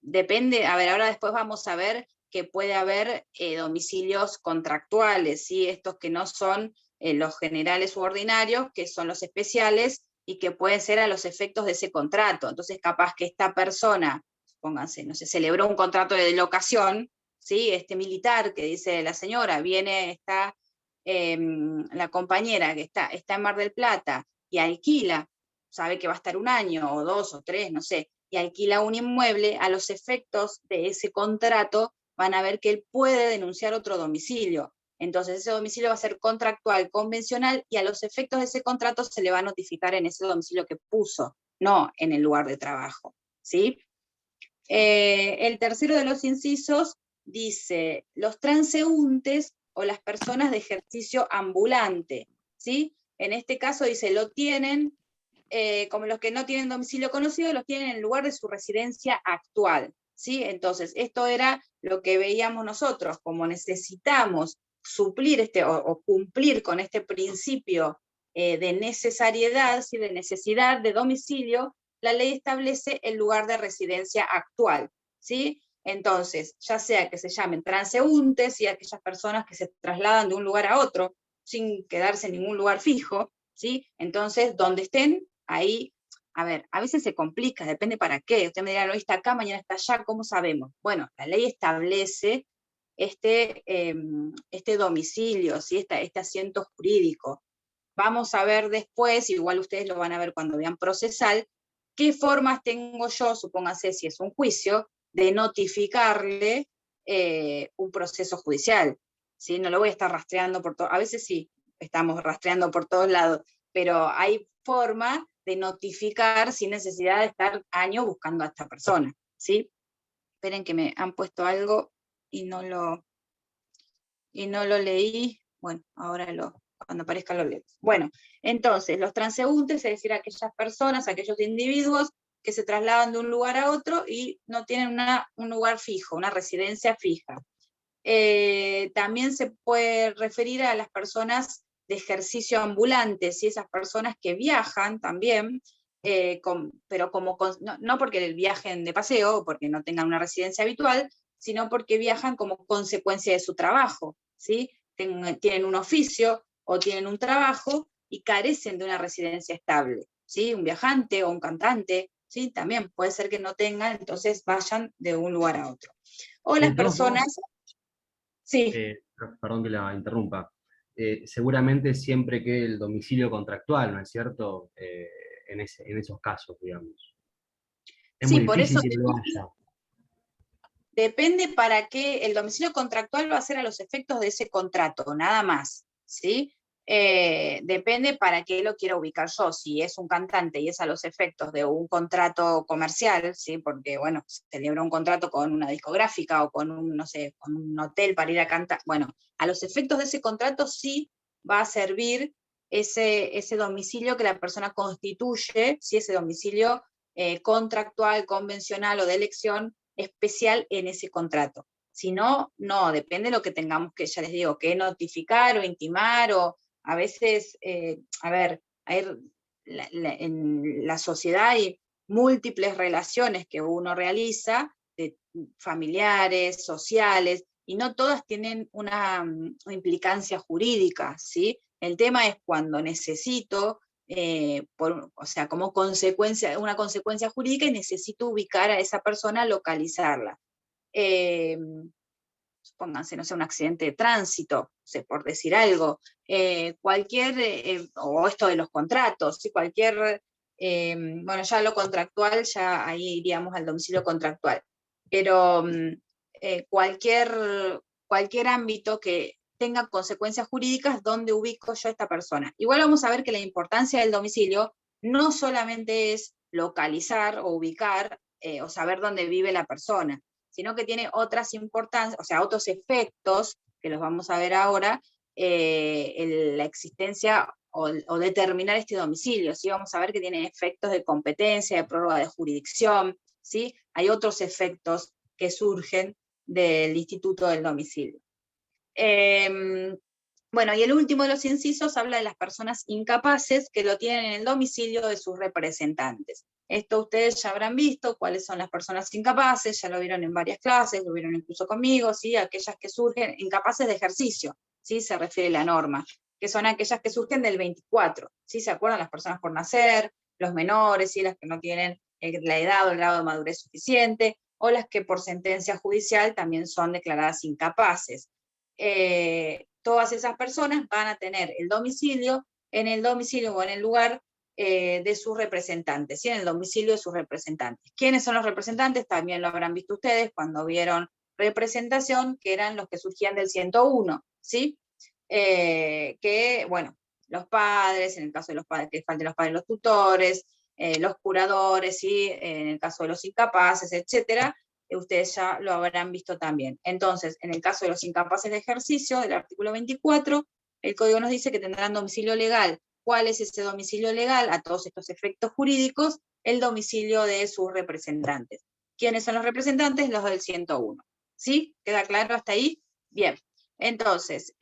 depende, a ver, ahora después vamos a ver que puede haber domicilios contractuales, ¿sí? Estos que no son los generales u ordinarios, que son los especiales, y que pueden ser a los efectos de ese contrato. Entonces, capaz que esta persona, pónganse, no sé, celebró un contrato de locación, ¿sí? Este militar que dice la señora, viene, está la compañera que está en Mar del Plata y alquila, sabe que va a estar 1 año, o 2, o 3, no sé, y alquila un inmueble, a los efectos de ese contrato van a ver que él puede denunciar otro domicilio. Entonces ese domicilio va a ser contractual, convencional, y a los efectos de ese contrato se le va a notificar en ese domicilio que puso, no en el lugar de trabajo, ¿sí? El tercero de los incisos dice, los transeúntes o las personas de ejercicio ambulante, ¿sí? En este caso dice, lo tienen, como los que no tienen domicilio conocido, los tienen en el lugar de su residencia actual, ¿sí? Entonces, esto era lo que veíamos nosotros, como necesitamos suplir o cumplir con este principio de necesariedad, ¿sí? De necesidad de domicilio, la ley establece el lugar de residencia actual, ¿sí? Entonces, ya sea que se llamen transeúntes y aquellas personas que se trasladan de un lugar a otro sin quedarse en ningún lugar fijo, ¿sí? Entonces, donde estén, ahí, a ver, a veces se complica, depende para qué. Usted me dirá, hoy está acá, mañana está allá, ¿cómo sabemos? Bueno, la ley establece este domicilio, ¿sí? Este asiento jurídico. Vamos a ver después, igual ustedes lo van a ver cuando vean procesal, qué formas tengo yo, supóngase si es un juicio, de notificarle un proceso judicial. ¿Sí? No lo voy a estar rastreando por todo, a veces sí, estamos rastreando por todos lados, pero hay forma de notificar sin necesidad de estar años buscando a esta persona. ¿Sí? Esperen que me han puesto algo y no lo leí. Bueno, ahora cuando aparezca lo leo. Bueno, entonces, los transeúntes, es decir, aquellas personas, aquellos individuos que se trasladan de un lugar a otro y no tienen un lugar fijo, una residencia fija. También se puede referir a las personas de ejercicio ambulante, ¿sí? Esas personas que viajan también, pero no porque viajen de paseo o porque no tengan una residencia habitual, sino porque viajan como consecuencia de su trabajo, ¿sí? Tienen un oficio o tienen un trabajo y carecen de una residencia estable, ¿sí? Un viajante o un cantante, ¿sí? También puede ser que no tengan, entonces vayan de un lugar a otro. O las personas... Sí.
Perdón que la interrumpa. Seguramente siempre que el domicilio contractual, ¿no es cierto? En esos casos, digamos. Es
Sí,
muy
por
difícil
eso
que lo haya.
depende para qué. El domicilio contractual va a ser a los efectos de ese contrato, nada más, ¿sí? Depende para qué lo quiero ubicar yo. Si es un cantante y es a los efectos de un contrato comercial, ¿sí? Porque, bueno, se celebra un contrato con una discográfica o con no sé, con un hotel para ir a cantar. Bueno, a los efectos de ese contrato sí va a servir ese domicilio que la persona constituye, si ese domicilio contractual, convencional o de elección especial en ese contrato. Si no, no, depende de lo que tengamos que, ya les digo, que notificar o intimar, o a veces, a ver, en la sociedad hay múltiples relaciones que uno realiza, de familiares, sociales, y no todas tienen una implicancia jurídica, ¿sí? El tema es cuando necesito, o sea, como consecuencia, una consecuencia jurídica, y necesito ubicar a esa persona, localizarla. Pónganse, no sé, un accidente de tránsito, no sé, por decir algo, o esto de los contratos, ¿sí? Bueno, ya lo contractual, ya ahí iríamos al domicilio contractual, pero cualquier ámbito que tenga consecuencias jurídicas, ¿dónde ubico yo a esta persona? Igual vamos a ver que la importancia del domicilio no solamente es localizar o ubicar, o saber dónde vive la persona, sino que tiene otras importancias, o sea, otros efectos, que los vamos a ver ahora, la existencia o determinar este domicilio, ¿sí? Vamos a ver que tiene efectos de competencia, de prórroga de jurisdicción, ¿sí? Hay otros efectos que surgen del instituto del domicilio. Bueno, y el último de los incisos habla de las personas incapaces que lo tienen en el domicilio de sus representantes. Esto ustedes ya habrán visto, cuáles son las personas incapaces, ya lo vieron en varias clases, lo vieron incluso conmigo, ¿sí? Aquellas que surgen incapaces de ejercicio, ¿sí? Se refiere la norma, que son aquellas que surgen del 24, ¿sí? ¿Se acuerdan? Las personas por nacer, los menores, ¿sí? Las que no tienen la edad o el grado de madurez suficiente, o las que por sentencia judicial también son declaradas incapaces. Todas esas personas van a tener el domicilio o en el lugar de sus representantes, ¿sí? En el domicilio de sus representantes. ¿Quiénes son los representantes? También lo habrán visto ustedes cuando vieron representación, que eran los que surgían del 101, ¿sí? Que, bueno, los padres, en el caso de los padres, que falten los padres, los tutores, los curadores, ¿sí? En el caso de los incapaces, etcétera, ustedes ya lo habrán visto también. Entonces, en el caso de los incapaces de ejercicio, del artículo 24, el código nos dice que tendrán domicilio legal. ¿Cuál es ese domicilio legal? A todos estos efectos jurídicos, el domicilio de sus representantes. ¿Quiénes son los representantes? Los del 101. ¿Sí? ¿Queda claro hasta ahí? Bien. Entonces,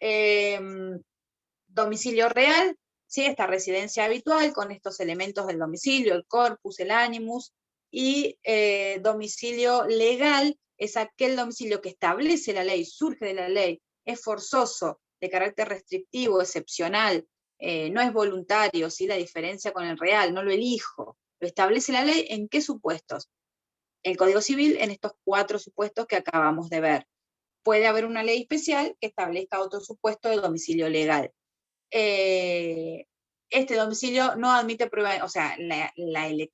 domicilio real, ¿sí? Esta residencia habitual con estos elementos del domicilio, el corpus, el animus, y domicilio legal es aquel domicilio que establece la ley, surge de la ley, es forzoso, de carácter restrictivo, excepcional, no es voluntario, ¿sí? La diferencia con el real, no lo elijo, lo establece la ley. ¿En qué supuestos? El Código Civil, en estos 4 supuestos que acabamos de ver. Puede haber una ley especial que establezca otro supuesto de domicilio legal. Este domicilio no admite prueba, o sea, la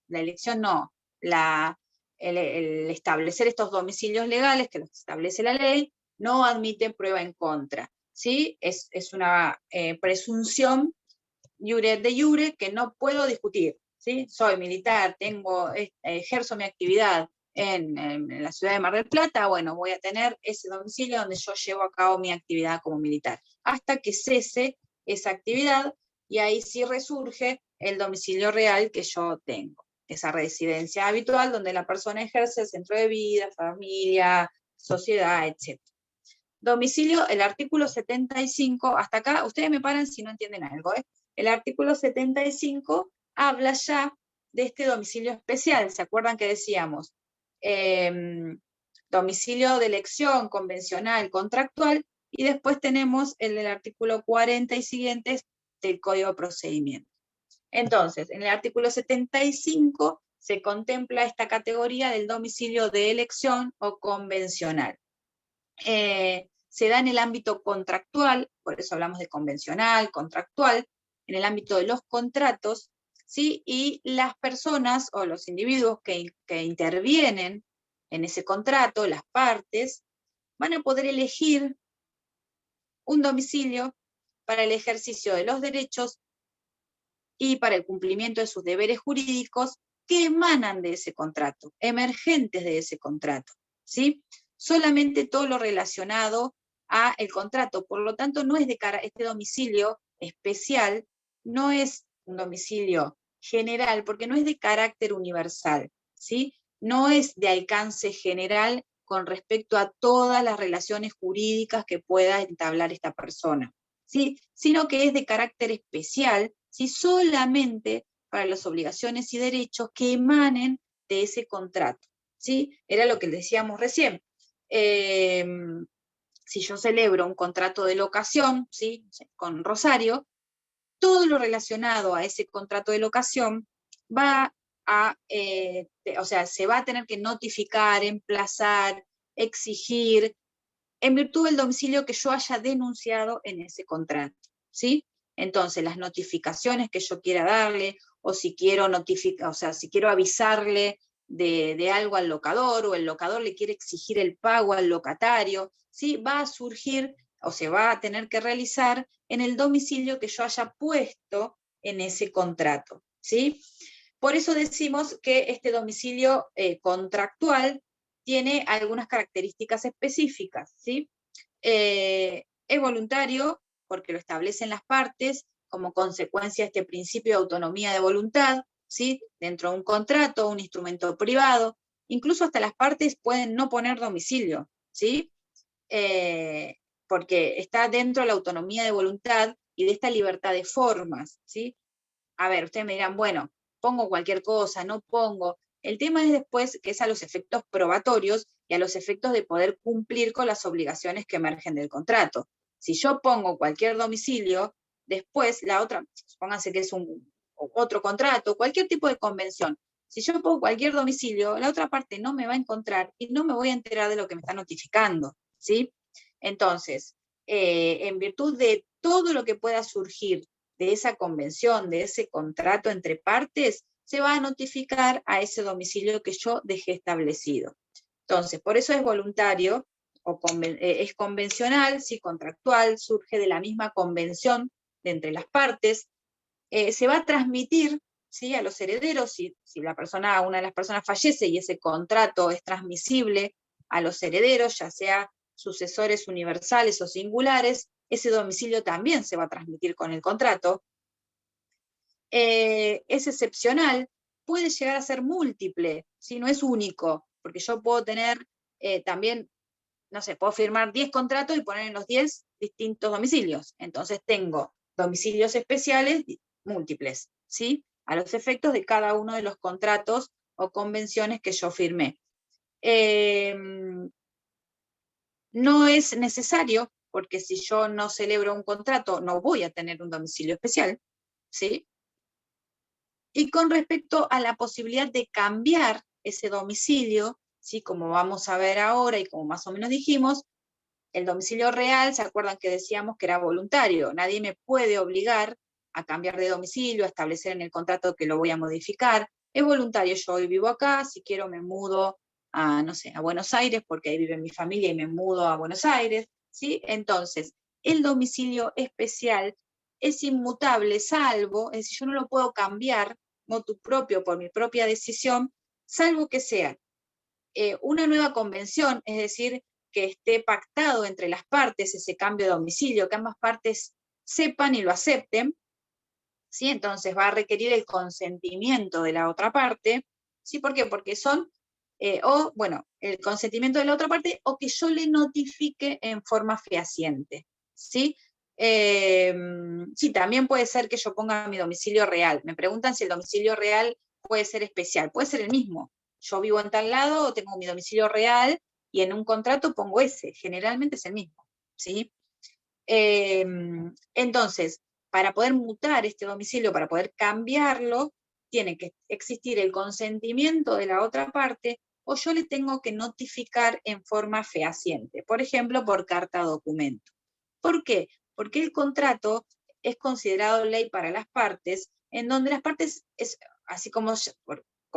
elección no, el establecer estos domicilios legales que los establece la ley, no admite prueba en contra, ¿sí? Es una presunción iure de iure que no puedo discutir, ¿sí? Soy militar, ejerzo mi actividad en la ciudad de Mar del Plata, bueno, voy a tener ese domicilio donde yo llevo a cabo mi actividad como militar, hasta que cese esa actividad, y ahí sí resurge el domicilio real que yo tengo, esa residencia habitual donde la persona ejerce el centro de vida, familia, sociedad, etc. Domicilio, el artículo 75, hasta acá, ustedes me paran si no entienden algo, ¿eh? El artículo 75 habla ya de este domicilio especial. ¿Se acuerdan que decíamos? Domicilio de elección, convencional, contractual, y después tenemos el del artículo 40 y siguientes del Código de Procedimiento. Entonces, en el artículo 75 se contempla esta categoría del domicilio de elección o convencional. Se da en el ámbito contractual, por eso hablamos de convencional, contractual, en el ámbito de los contratos, ¿sí? Y las personas o los individuos que intervienen en ese contrato, las partes, van a poder elegir un domicilio para el ejercicio de los derechos y para el cumplimiento de sus deberes jurídicos que emanan de ese contrato, emergentes de ese contrato, ¿sí? Solamente todo lo relacionado a el contrato. Por lo tanto, no es de cara, este domicilio especial no es un domicilio general, porque no es de carácter universal, ¿sí? no es de alcance general con respecto a todas las relaciones jurídicas que pueda entablar esta persona, ¿sí? Sino que es de carácter especial, ¿sí? Solamente para las obligaciones y derechos que emanen de ese contrato, ¿sí? Era lo que decíamos recién. Si yo celebro un contrato de locación, ¿sí? Con Rosario, todo lo relacionado a ese contrato de locación va a, o sea, se va a tener que notificar, emplazar, exigir, en virtud del domicilio que yo haya denunciado en ese contrato, ¿sí? Entonces, las notificaciones que yo quiera darle, o si quiero notificar, o sea, si quiero avisarle de algo al locador, o el locador le quiere exigir el pago al locatario, ¿sí? Va a surgir, o se va a tener que realizar en el domicilio que yo haya puesto en ese contrato, ¿sí? Por eso decimos que este domicilio contractual tiene algunas características específicas, ¿sí? Es voluntario porque lo establecen las partes como consecuencia de este principio de autonomía de voluntad, ¿sí? Dentro de un contrato, un instrumento privado, incluso hasta las partes pueden no poner domicilio, ¿sí? Porque está dentro de la autonomía de voluntad y de esta libertad de formas, ¿sí? A ver, ustedes me dirán, bueno, pongo cualquier cosa, no pongo. El tema es después que es a los efectos probatorios y a los efectos de poder cumplir con las obligaciones que emergen del contrato. Si yo pongo cualquier domicilio, después la otra, supónganse que es otro contrato, cualquier tipo de convención, si yo pongo cualquier domicilio, la otra parte no me va a encontrar y no me voy a enterar de lo que me está notificando, ¿sí? Entonces, en virtud de todo lo que pueda surgir de esa convención, de ese contrato entre partes, se va a notificar a ese domicilio que yo dejé establecido. Entonces, por eso es voluntario, o es convencional, sí, contractual, surge de la misma convención de entre las partes, se va a transmitir, ¿sí? A los herederos, si una de las personas fallece y ese contrato es transmisible a los herederos, ya sea sucesores universales o singulares, ese domicilio también se va a transmitir con el contrato. Es excepcional, puede llegar a ser múltiple, ¿sí? No es único, porque yo puedo tener también, no sé, puedo firmar 10 contratos y poner en los 10 distintos domicilios. Entonces tengo domicilios especiales múltiples, ¿sí? A los efectos de cada uno de los contratos o convenciones que yo firmé. No es necesario, porque si yo no celebro un contrato, no voy a tener un domicilio especial, ¿sí? Y con respecto a la posibilidad de cambiar ese domicilio, ¿sí? Como vamos a ver ahora y como más o menos dijimos, el domicilio real, ¿se acuerdan que decíamos que era voluntario? Nadie me puede obligar a cambiar de domicilio, a establecer en el contrato que lo voy a modificar. Es voluntario, yo hoy vivo acá, si quiero me mudo a, no sé, a Buenos Aires, porque ahí vive mi familia y me mudo a Buenos Aires, ¿sí? Entonces, el domicilio especial es inmutable, salvo, es decir, yo no lo puedo cambiar motu propio por mi propia decisión, salvo que sea una nueva convención, es decir, que esté pactado entre las partes ese cambio de domicilio, que ambas partes sepan y lo acepten, ¿sí? Entonces va a requerir el consentimiento de la otra parte, ¿sí? ¿Por qué? Porque son, el consentimiento de la otra parte o que yo le notifique en forma fehaciente, ¿sí? Sí, también puede ser que yo ponga mi domicilio real. Me preguntan si el domicilio real puede ser especial. Puede ser el mismo. Yo vivo en tal lado, tengo mi domicilio real y en un contrato pongo ese. Generalmente es el mismo, ¿sí? Entonces, para poder mutar este domicilio, para poder cambiarlo, tiene que existir el consentimiento de la otra parte o yo le tengo que notificar en forma fehaciente, por ejemplo, por carta documento. ¿Por qué? Porque el contrato es considerado ley para las partes, en donde las partes, así como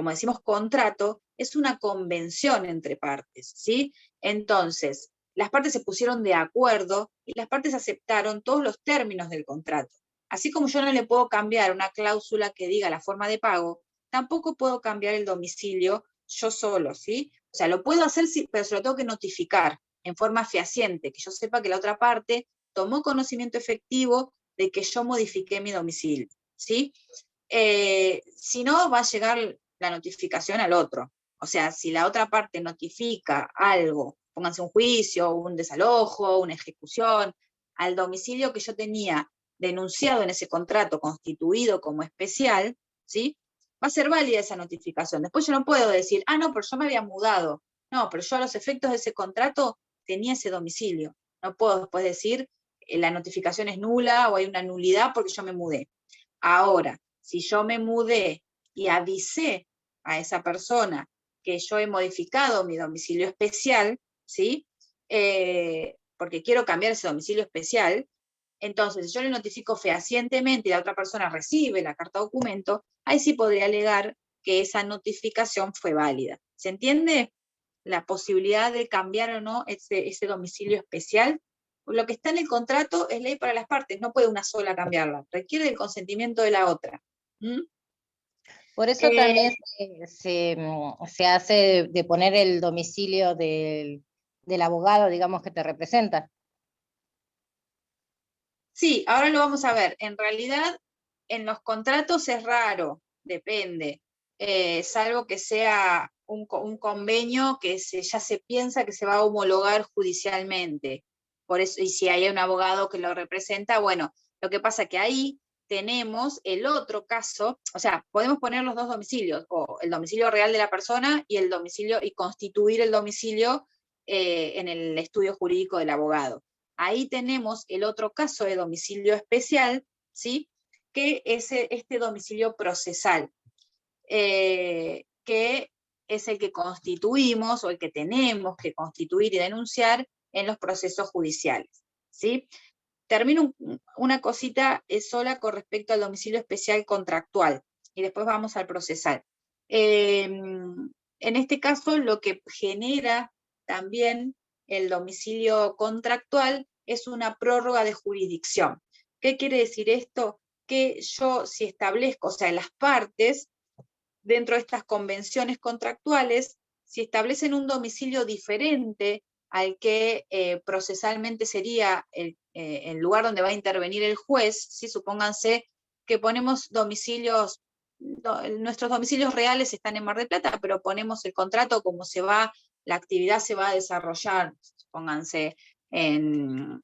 decimos contrato, es una convención entre partes, ¿sí? Entonces, las partes se pusieron de acuerdo y las partes aceptaron todos los términos del contrato. Así como yo no le puedo cambiar una cláusula que diga la forma de pago, tampoco puedo cambiar el domicilio yo solo, ¿sí? O sea, lo puedo hacer, pero se lo tengo que notificar en forma fehaciente, que yo sepa que la otra parte tomó conocimiento efectivo de que yo modifiqué mi domicilio, ¿sí? Si no, va a llegar la notificación al otro. O sea, si la otra parte notifica algo, pónganse un juicio, un desalojo, una ejecución, al domicilio que yo tenía denunciado en ese contrato constituido como especial, ¿sí? Va a ser válida esa notificación. Después yo no puedo decir, ah, no, pero yo me había mudado. No, pero yo a los efectos de ese contrato tenía ese domicilio. No puedo después decir, la notificación es nula o hay una nulidad porque yo me mudé. Ahora, si yo me mudé y avisé a esa persona que yo he modificado mi domicilio especial, ¿sí? Porque quiero cambiar ese domicilio especial, entonces si yo le notifico fehacientemente y la otra persona recibe la carta documento, ahí sí podría alegar que esa notificación fue válida. ¿Se entiende? La posibilidad de cambiar o no ese domicilio especial. Lo que está en el contrato es ley para las partes, no puede una sola cambiarla, requiere del consentimiento de la otra. ¿Mm?
Por eso también se hace de poner el domicilio del abogado, digamos, que te representa.
Sí, ahora lo vamos a ver. En realidad, en los contratos es raro, depende. Salvo que sea un convenio que ya se piensa que se va a homologar judicialmente. Por eso, y si hay un abogado que lo representa, bueno, lo que pasa que ahí tenemos el otro caso, o sea, podemos poner los dos domicilios, o el domicilio real de la persona y el domicilio, y constituir el domicilio en el estudio jurídico del abogado. Ahí tenemos el otro caso de domicilio especial, ¿sí? Que es este domicilio procesal, que es el que constituimos o el que tenemos que constituir y denunciar en los procesos judiciales, ¿sí? Termino una cosita sola con respecto al domicilio especial contractual, y después vamos al procesal. En este caso, lo que genera también el domicilio contractual es una prórroga de jurisdicción. ¿Qué quiere decir esto? Que yo, si establezco, o sea, las partes, dentro de estas convenciones contractuales, si establecen un domicilio diferente al que procesalmente sería el lugar donde va a intervenir el juez, ¿sí? Supónganse que ponemos domicilios, nuestros domicilios reales están en Mar del Plata, pero ponemos el contrato como la actividad se va a desarrollar, supónganse en,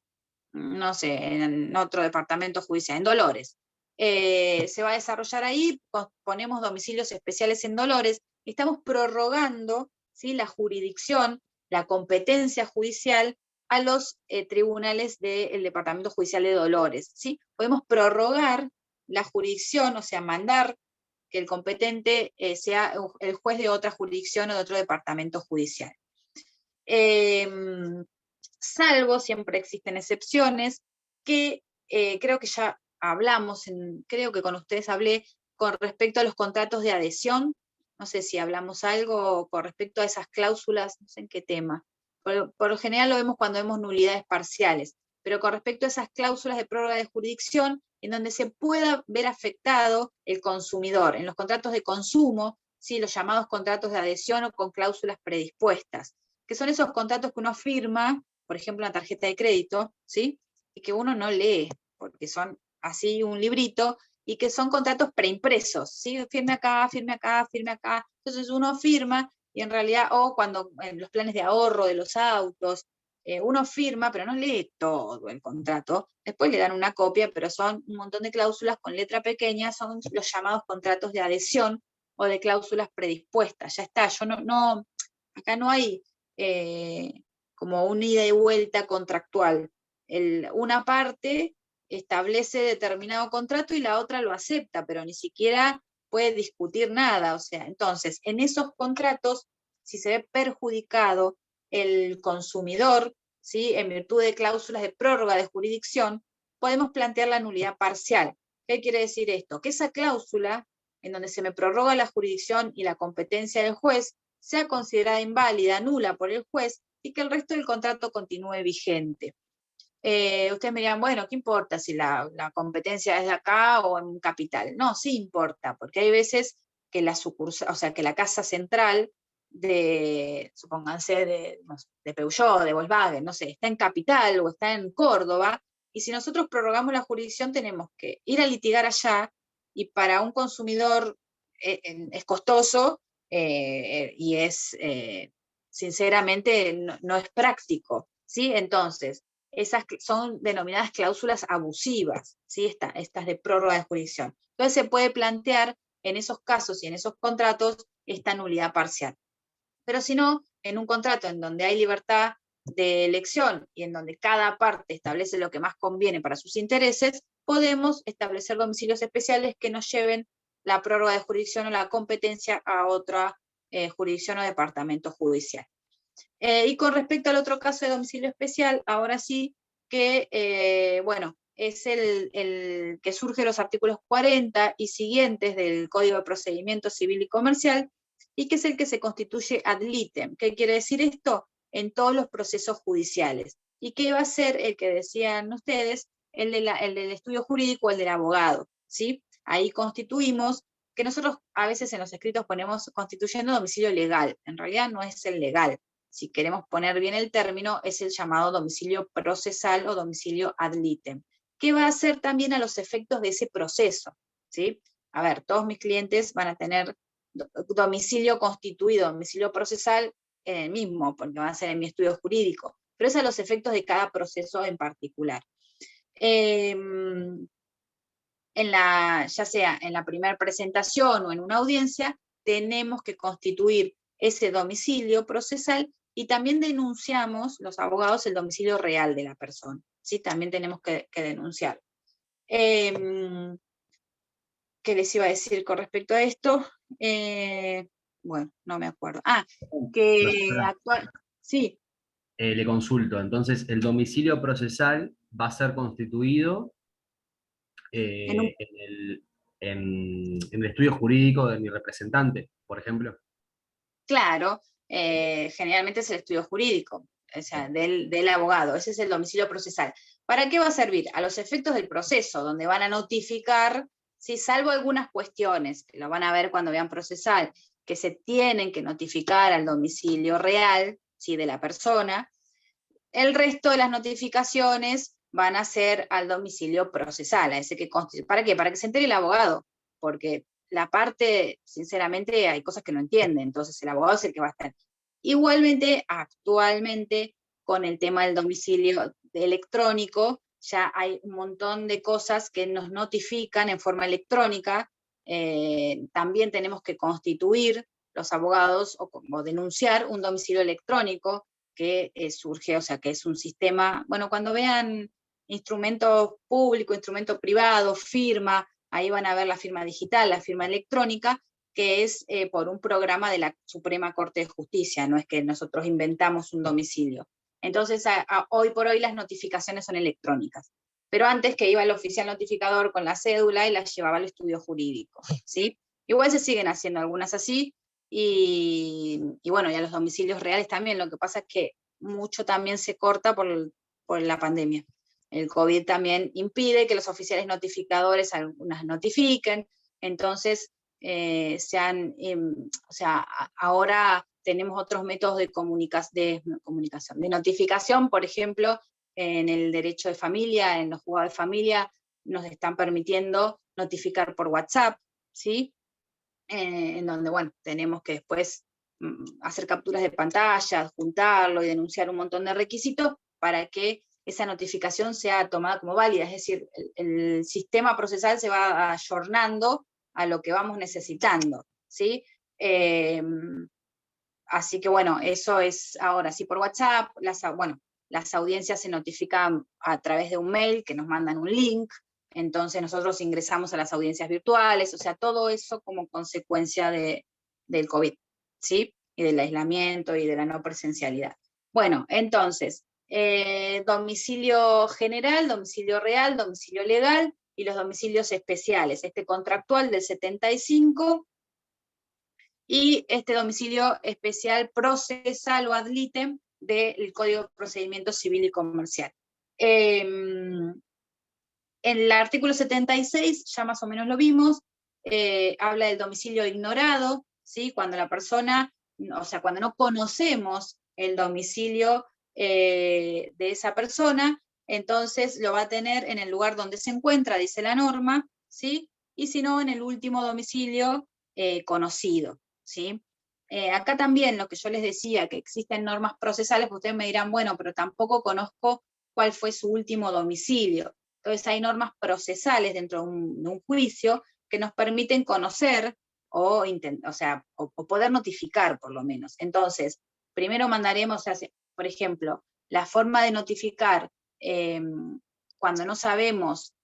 no sé, en otro departamento judicial, en Dolores. Se va a desarrollar ahí, ponemos domicilios especiales en Dolores, estamos prorrogando, ¿sí? La jurisdicción, la competencia judicial a los tribunales del Departamento Judicial de Dolores, ¿sí? Podemos prorrogar la jurisdicción, o sea, mandar que el competente sea el juez de otra jurisdicción o de otro departamento judicial. Salvo, siempre existen excepciones, que creo que ya hablamos, creo que con ustedes hablé con respecto a los contratos de adhesión, no sé si hablamos algo con respecto a esas cláusulas, no sé en qué tema. Por lo general lo vemos cuando vemos nulidades parciales, pero con respecto a esas cláusulas de prórroga de jurisdicción, en donde se pueda ver afectado el consumidor, en los contratos de consumo, ¿sí? Los llamados contratos de adhesión o con cláusulas predispuestas, que son esos contratos que uno firma, por ejemplo, una tarjeta de crédito, ¿sí? Y que uno no lee, porque son así un librito, y que son contratos preimpresos, ¿sí? Firme acá, firme acá, firme acá. Entonces uno firma, y en realidad, o cuando en los planes de ahorro de los autos, uno firma, pero no lee todo el contrato. Después le dan una copia, pero son un montón de cláusulas con letra pequeña, son los llamados contratos de adhesión o de cláusulas predispuestas. Ya está, acá no hay como un ida y vuelta contractual. Una parte establece determinado contrato y la otra lo acepta, pero ni siquiera puede discutir nada. O sea, entonces, en esos contratos, si se ve perjudicado el consumidor, ¿sí? En virtud de cláusulas de prórroga de jurisdicción, podemos plantear la nulidad parcial. ¿Qué quiere decir esto? Que esa cláusula, en donde se me prorroga la jurisdicción y la competencia del juez, sea considerada inválida, nula por el juez, y que el resto del contrato continúe vigente. Ustedes me dirán, bueno, ¿qué importa si la competencia es de acá o en capital? No, sí importa, porque hay veces que la sucursal, o sea, que la casa central supónganse, de Peugeot, de Volkswagen, no sé, está en capital o está en Córdoba, y si nosotros prorrogamos la jurisdicción tenemos que ir a litigar allá, y para un consumidor es costoso y es, sinceramente, no es práctico, ¿sí? Entonces, esas son denominadas cláusulas abusivas, ¿sí? Estas de prórroga de jurisdicción. Entonces se puede plantear en esos casos y en esos contratos esta nulidad parcial. Pero si no, en un contrato en donde hay libertad de elección y en donde cada parte establece lo que más conviene para sus intereses, podemos establecer domicilios especiales que nos lleven la prórroga de jurisdicción o la competencia a otra jurisdicción o departamento judicial. Y con respecto al otro caso de domicilio especial, ahora sí que, bueno, es el que surge de los artículos 40 y siguientes del Código de Procedimiento Civil y Comercial, y que es el que se constituye ad litem. ¿Qué quiere decir esto? En todos los procesos judiciales. ¿Y qué va a ser el que decían ustedes? El del estudio jurídico, el del abogado, ¿sí? Ahí constituimos, que nosotros a veces en los escritos ponemos constituyendo domicilio legal, en realidad no es el legal. Si queremos poner bien el término, es el llamado domicilio procesal o domicilio ad litem. ¿Qué va a hacer también a los efectos de ese proceso? ¿Sí? A ver, todos mis clientes van a tener domicilio constituido, domicilio procesal en el mismo, porque va a ser en mi estudio jurídico, pero es a los efectos de cada proceso en particular. Ya sea en la primera presentación o en una audiencia, tenemos que constituir ese domicilio procesal y también denunciamos, los abogados, el domicilio real de la persona. ¿Sí? También tenemos que denunciar. ¿Qué les iba a decir con respecto a esto? Bueno, no me acuerdo. Sí.
Le consulto, entonces el domicilio procesal va a ser constituido en el estudio jurídico de mi representante, por ejemplo.
Claro, generalmente es el estudio jurídico, o sea, del abogado, ese es el domicilio procesal. ¿Para qué va a servir? A los efectos del proceso, donde van a notificar, ¿sí? Salvo algunas cuestiones, que lo van a ver cuando vean procesal, que se tienen que notificar al domicilio real, ¿sí? De la persona. El resto de las notificaciones van a ser al domicilio procesal, a ese que ¿para qué? Para que se entere el abogado, porque la parte, sinceramente, hay cosas que no entiende, entonces el abogado es el que va a estar. Igualmente, actualmente, con el tema del domicilio electrónico, ya hay un montón de cosas que nos notifican en forma electrónica, también tenemos que constituir los abogados o denunciar un domicilio electrónico que surge, o sea, que es un sistema, bueno, cuando vean instrumento público, instrumento privado, firma, ahí van a ver la firma digital, la firma electrónica, que es por un programa de la Suprema Corte de Justicia, no es que nosotros inventamos un domicilio. Entonces, hoy por hoy las notificaciones son electrónicas. Pero antes que iba el oficial notificador con la cédula y las llevaba al estudio jurídico, ¿sí? Igual se siguen haciendo algunas así, y bueno, y a los domicilios reales también, lo que pasa es que mucho también se corta por la pandemia. El COVID también impide que los oficiales notificadores algunas notifiquen, entonces o sea, ahora tenemos otros métodos de comunicación, de notificación, por ejemplo, en el derecho de familia, en los juzgados de familia, nos están permitiendo notificar por WhatsApp, ¿sí? En donde, bueno, tenemos que después hacer capturas de pantalla, juntarlo y denunciar un montón de requisitos para que esa notificación sea tomada como válida, es decir, el sistema procesal se va ayornando a lo que vamos necesitando, ¿sí? Así que bueno, eso es ahora, sí, por WhatsApp, las audiencias se notifican a través de un mail, que nos mandan un link, entonces nosotros ingresamos a las audiencias virtuales, o sea, todo eso como consecuencia del COVID, ¿sí? Y del aislamiento y de la no presencialidad. Bueno, entonces, domicilio general, domicilio real, domicilio legal y los domicilios especiales. Este contractual del 75 y este domicilio especial procesal o ad litem del Código de Procedimiento Civil y Comercial. En el artículo 76, ya más o menos lo vimos, habla del domicilio ignorado, ¿sí? Cuando la persona, o sea, cuando no conocemos el domicilio de esa persona, entonces lo va a tener en el lugar donde se encuentra, dice la norma, ¿sí? Y si no, en el último domicilio conocido, ¿sí? Acá también lo que yo les decía, que existen normas procesales, pues ustedes me dirán, bueno, pero tampoco conozco cuál fue su último domicilio. Entonces hay normas procesales dentro de un juicio que nos permiten conocer o poder notificar por lo menos. Entonces, primero mandaremos, por ejemplo, la forma de notificar cuando no sabemos,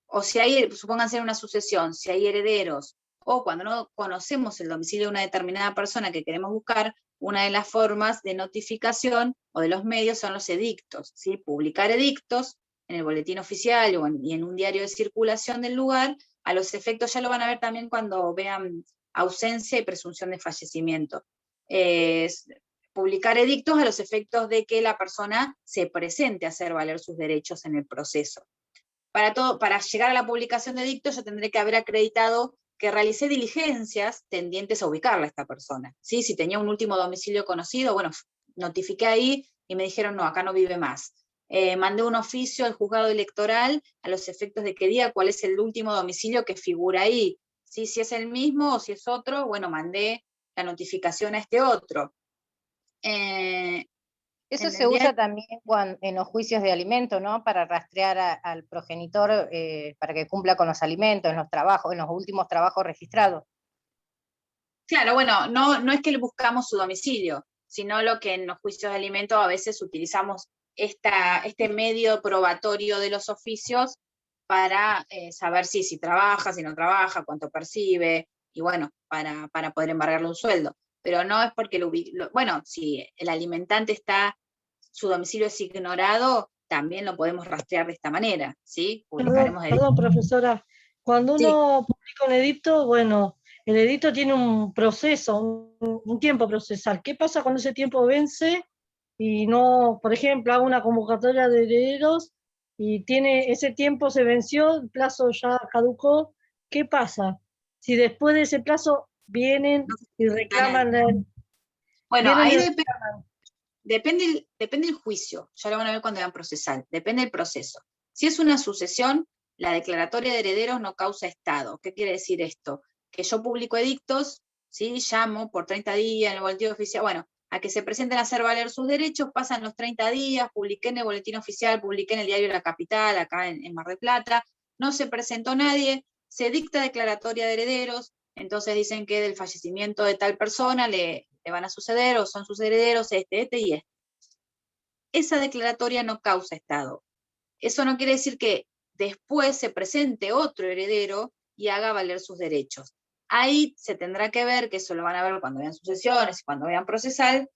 o si hay, supónganse una sucesión, si hay herederos, o cuando no conocemos el domicilio de una determinada persona que queremos buscar, una de las formas de notificación o de los medios son los edictos, ¿sí? Publicar edictos en el boletín oficial y en un diario de circulación del lugar, a los efectos, ya lo van a ver también cuando vean ausencia y presunción de fallecimiento. Publicar edictos a los efectos de que la persona se presente a hacer valer sus derechos en el proceso. Para llegar a la publicación de edictos yo tendré que haber acreditado que realicé diligencias tendientes a ubicarla a esta persona, ¿sí? Si tenía un último domicilio conocido, bueno, notifiqué ahí y me dijeron, no, acá no vive más. Mandé un oficio al juzgado electoral a los efectos de que diga cuál es el último domicilio que figura ahí, ¿sí? Si es el mismo o si es otro, bueno, mandé la notificación a este otro.
Eso se usa también en los juicios de alimentos, ¿no? Para rastrear al progenitor para que cumpla con los alimentos, en los trabajos, en los últimos trabajos registrados.
Claro, bueno, no es que le buscamos su domicilio, sino lo que en los juicios de alimentos a veces utilizamos este medio probatorio de los oficios para saber si trabaja, si no trabaja, cuánto percibe, y bueno, para poder embargarle un sueldo. Pero no es porque bueno, si el alimentante su domicilio es ignorado, también lo podemos rastrear de esta manera, ¿sí? Publicaremos
Perdón, profesora, cuando uno publica un edicto, bueno, el edicto tiene un proceso, un tiempo procesal. ¿Qué pasa cuando ese tiempo vence y no, por ejemplo, hago una convocatoria de herederos y ese tiempo se venció, el plazo ya caducó? ¿Qué pasa? Si después de ese plazo vienen y reclaman...
Bueno, ahí depende el juicio, ya lo van a ver cuando vean procesal, depende del proceso. Si es una sucesión, la declaratoria de herederos no causa estado. ¿Qué quiere decir esto? Que yo publico edictos, ¿sí? Llamo por 30 días en el boletín oficial, bueno, a que se presenten a hacer valer sus derechos, pasan los 30 días, publiqué en el boletín oficial, publiqué en el diario La Capital, acá en Mar del Plata, no se presentó nadie, se dicta declaratoria de herederos, entonces dicen que del fallecimiento de tal persona le van a suceder, o son sus herederos, este y este. Esa declaratoria no causa estado. Eso no quiere decir que después se presente otro heredero y haga valer sus derechos. Ahí se tendrá que ver, que eso lo van a ver cuando vean sucesiones, cuando vean procesal,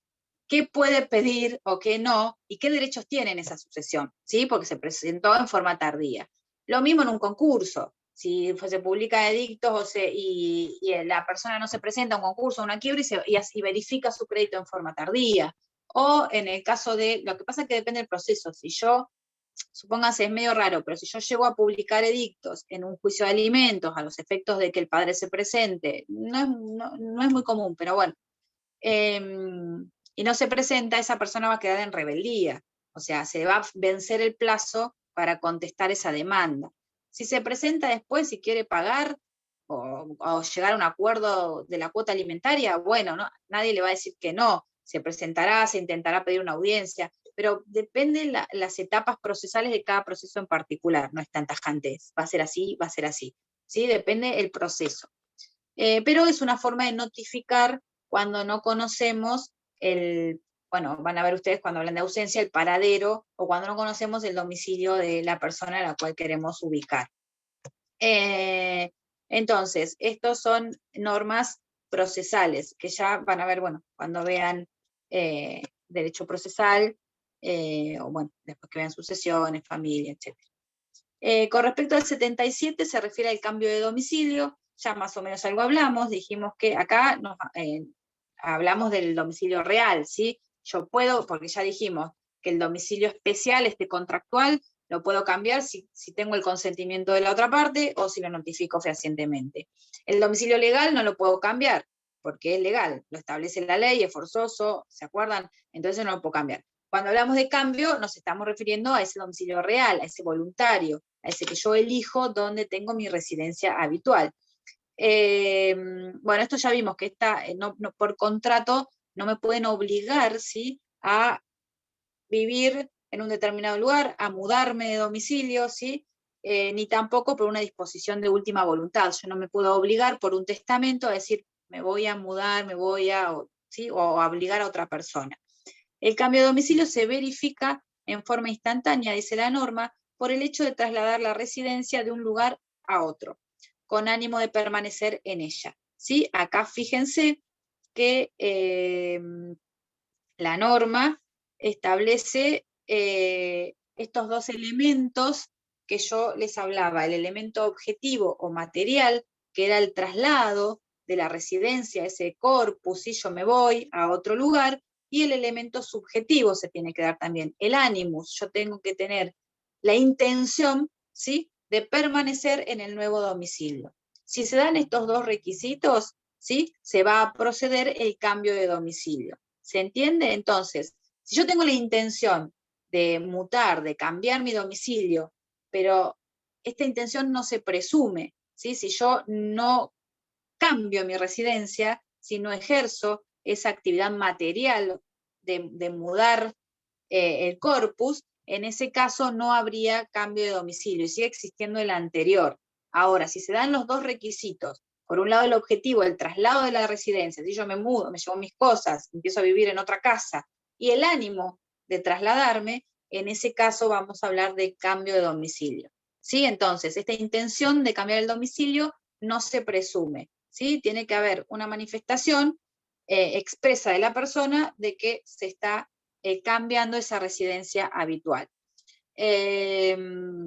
qué puede pedir o qué no, y qué derechos tiene en esa sucesión, ¿sí? Porque se presentó en forma tardía. Lo mismo en un concurso. Si se publica edictos y la persona no se presenta a un concurso, a una quiebra, y verifica su crédito en forma tardía. O en el caso de, lo que pasa es que depende del proceso. Si yo, supóngase, es medio raro, pero si yo llego a publicar edictos en un juicio de alimentos a los efectos de que el padre se presente, no es muy común, pero bueno, y no se presenta, esa persona va a quedar en rebeldía. O sea, se va a vencer el plazo para contestar esa demanda. Si se presenta después, si quiere pagar o llegar a un acuerdo de la cuota alimentaria, bueno, nadie le va a decir que no. Se presentará, se intentará pedir una audiencia, pero dependen las etapas procesales de cada proceso en particular, no es tan tajante, va a ser así, va a ser así, ¿sí? Depende el proceso. Pero es una forma de notificar cuando no conocemos bueno, van a ver ustedes cuando hablan de ausencia, el paradero, o cuando no conocemos el domicilio de la persona a la cual queremos ubicar. Entonces, estos son normas procesales, que ya van a ver, bueno, cuando vean derecho procesal, o bueno, después que vean sucesiones, familia, etc. Con respecto al 77, se refiere al cambio de domicilio, ya más o menos algo hablamos, dijimos que acá hablamos del domicilio real, ¿sí? Yo puedo, porque ya dijimos que el domicilio especial, contractual, lo puedo cambiar si tengo el consentimiento de la otra parte o si lo notifico fehacientemente. El domicilio legal no lo puedo cambiar, porque es legal, lo establece la ley, es forzoso, ¿se acuerdan? Entonces no lo puedo cambiar. Cuando hablamos de cambio, nos estamos refiriendo a ese domicilio real, a ese voluntario, a ese que yo elijo donde tengo mi residencia habitual. Bueno, esto ya vimos que por contrato no me pueden obligar, ¿sí?, a vivir en un determinado lugar, a mudarme de domicilio, ¿sí?, ni tampoco por una disposición de última voluntad. Yo no me puedo obligar por un testamento a decir, me voy a mudar, ¿sí?, o a obligar a otra persona. El cambio de domicilio se verifica en forma instantánea, dice la norma, por el hecho de trasladar la residencia de un lugar a otro, con ánimo de permanecer en ella, ¿sí? Acá fíjense que la norma establece estos dos elementos que yo les hablaba, el elemento objetivo o material, que era el traslado de la residencia, ese corpus, si yo me voy a otro lugar, y el elemento subjetivo se tiene que dar también, el animus, yo tengo que tener la intención, ¿sí?, de permanecer en el nuevo domicilio. Si se dan estos dos requisitos, ¿sí?, se va a proceder el cambio de domicilio. ¿Se entiende? Entonces, si yo tengo la intención de mutar, de cambiar mi domicilio, pero esta intención no se presume, ¿sí? Si yo no cambio mi residencia, si no ejerzo esa actividad material de mudar el corpus, en ese caso no habría cambio de domicilio y sigue existiendo el anterior. Ahora, si se dan los dos requisitos, por un lado el objetivo, el traslado de la residencia, si yo me mudo, me llevo mis cosas, empiezo a vivir en otra casa, y el ánimo de trasladarme, en ese caso vamos a hablar de cambio de domicilio. ¿Sí? Entonces, esta intención de cambiar el domicilio no se presume, ¿sí? Tiene que haber una manifestación expresa de la persona de que se está cambiando esa residencia habitual.
Eso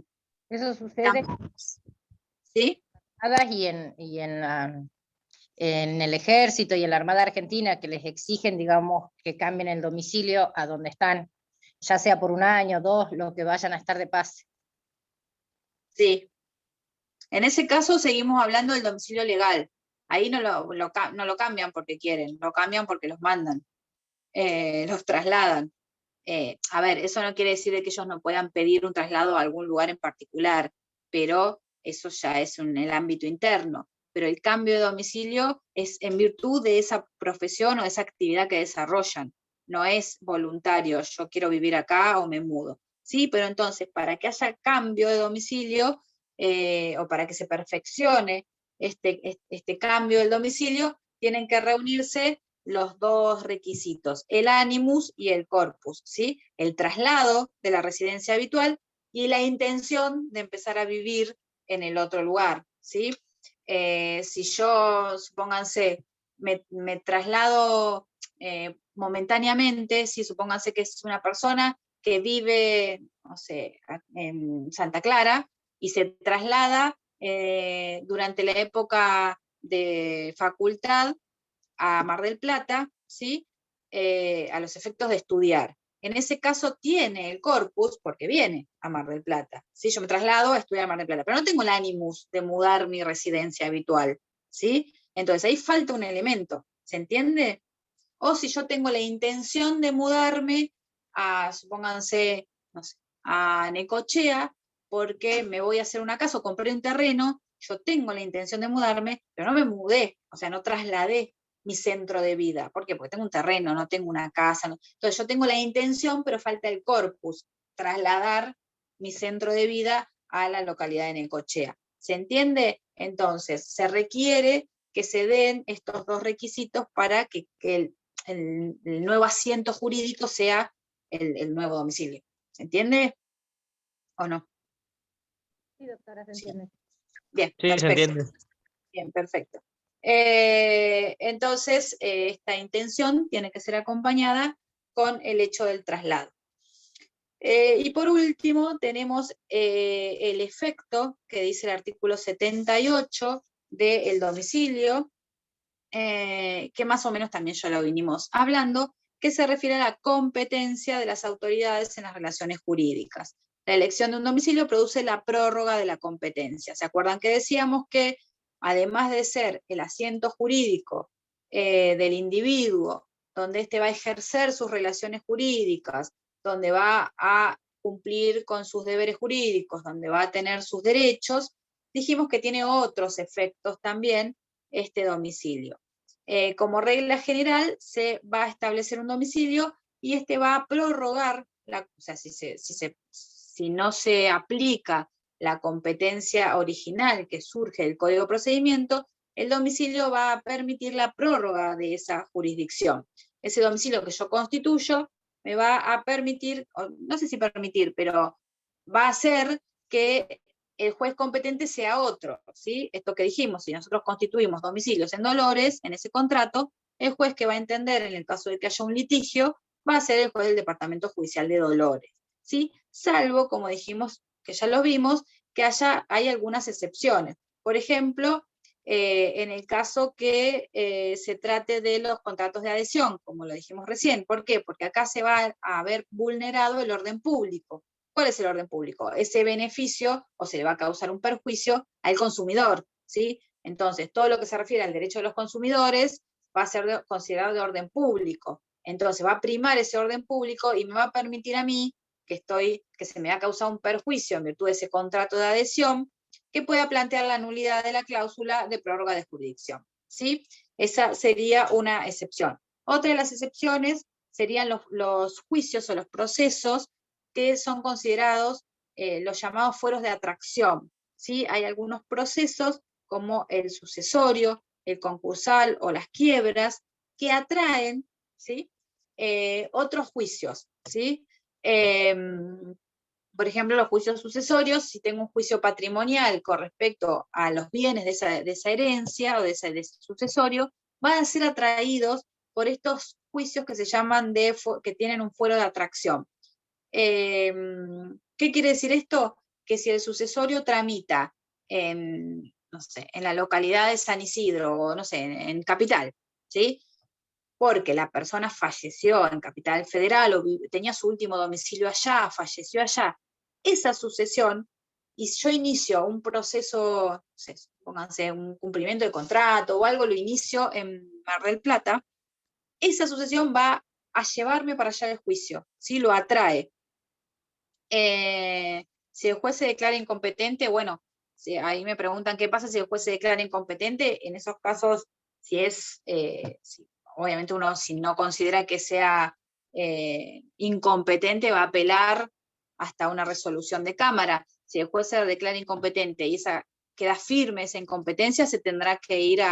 sucede
¿sí?
En el ejército y en la Armada Argentina, que les exigen, digamos, que cambien el domicilio a donde están, ya sea por un año, 2, lo que vayan a estar de pase.
Sí. En ese caso seguimos hablando del domicilio legal. Ahí no lo cambian porque quieren, lo cambian porque los mandan, los trasladan. A ver, eso no quiere decir de que ellos no puedan pedir un traslado a algún lugar en particular, pero eso ya es en el ámbito interno. Pero el cambio de domicilio es en virtud de esa profesión o de esa actividad que desarrollan. No es voluntario, yo quiero vivir acá o me mudo. Sí, pero entonces, para que haya cambio de domicilio, o para que se perfeccione este cambio del domicilio, tienen que reunirse los dos requisitos, el animus y el corpus, ¿sí? El traslado de la residencia habitual y la intención de empezar a vivir en el otro lugar, ¿sí? Si yo, supónganse, me traslado momentáneamente, ¿sí? Supónganse que es una persona que vive, no sé, en Santa Clara y se traslada durante la época de facultad a Mar del Plata, ¿sí? A los efectos de estudiar. En ese caso tiene el corpus, porque viene a Mar del Plata. ¿Sí? Yo me traslado a estudiar a Mar del Plata, pero no tengo el animus de mudar mi residencia habitual. ¿Sí? Entonces ahí falta un elemento, ¿se entiende? O si yo tengo la intención de mudarme a, supónganse, no sé, a Necochea, porque me voy a hacer una casa o compré un terreno, yo tengo la intención de mudarme, pero no me mudé, o sea, no trasladé mi centro de vida. ¿Por qué? Porque tengo un terreno, no tengo una casa. No. Entonces yo tengo la intención, pero falta el corpus, trasladar mi centro de vida a la localidad de Necochea. ¿Se entiende? Entonces, se requiere que se den estos dos requisitos para que el nuevo asiento jurídico sea el nuevo domicilio. ¿Se entiende? ¿O no?
Sí, doctora, se entiende.
Bien,
Sí,
perfecto.
se entiende.
Bien, perfecto. Entonces, esta intención tiene que ser acompañada con el hecho del traslado. Y por último, tenemos el efecto que dice el artículo 78 del domicilio, que más o menos también ya lo vinimos hablando, que se refiere a la competencia de las autoridades en las relaciones jurídicas. La elección de un domicilio produce la prórroga de la competencia. ¿Se acuerdan que decíamos que, además de ser el asiento jurídico del individuo, donde éste va a ejercer sus relaciones jurídicas, donde va a cumplir con sus deberes jurídicos, donde va a tener sus derechos, dijimos que tiene otros efectos también este domicilio. Como regla general, se va a establecer un domicilio y este va a prorrogar, o sea, si no se aplica la competencia original que surge del Código de Procedimiento, el domicilio va a permitir la prórroga de esa jurisdicción. Ese domicilio que yo constituyo me va a permitir, no sé si permitir, pero va a hacer que el juez competente sea otro, ¿sí? Esto que dijimos, si nosotros constituimos domicilios en Dolores, en ese contrato, el juez que va a entender en el caso de que haya un litigio, va a ser el juez del Departamento Judicial de Dolores, ¿sí? Salvo, como dijimos, que ya lo vimos, que hay algunas excepciones. Por ejemplo, en el caso que se trate de los contratos de adhesión, como lo dijimos recién. ¿Por qué? Porque acá se va a haber vulnerado el orden público. ¿Cuál es el orden público? Ese beneficio, o se le va a causar un perjuicio al consumidor, ¿sí? Entonces, todo lo que se refiere al derecho de los consumidores va a ser considerado de orden público. Entonces, va a primar ese orden público y me va a permitir a mí, que se me ha causado un perjuicio en virtud de ese contrato de adhesión, que pueda plantear la nulidad de la cláusula de prórroga de jurisdicción, ¿sí? Esa sería una excepción. Otra de las excepciones serían los juicios o los procesos que son considerados los llamados fueros de atracción, ¿sí? Hay algunos procesos, como el sucesorio, el concursal o las quiebras, que atraen, ¿sí? Otros juicios, ¿sí? Por ejemplo, los juicios sucesorios, si tengo un juicio patrimonial con respecto a los bienes de esa herencia o de ese sucesorio, van a ser atraídos por estos juicios que se llaman que tienen un fuero de atracción. ¿Qué quiere decir esto? Que si el sucesorio tramita no sé, en la localidad de San Isidro, o no sé, en Capital, ¿sí? Porque la persona falleció en Capital Federal o tenía su último domicilio allá, falleció allá, esa sucesión, y yo inicio un proceso, no sé, pónganse un cumplimiento de contrato o algo, lo inicio en Mar del Plata, esa sucesión va a llevarme para allá del juicio, ¿sí? Lo atrae. Si el juez se declara incompetente, bueno, ahí me preguntan qué pasa si el juez se declara incompetente. En esos casos, obviamente uno, si no considera que sea incompetente, va a apelar hasta una resolución de Cámara. Si el juez se declara incompetente y queda firme esa incompetencia, se tendrá que ir o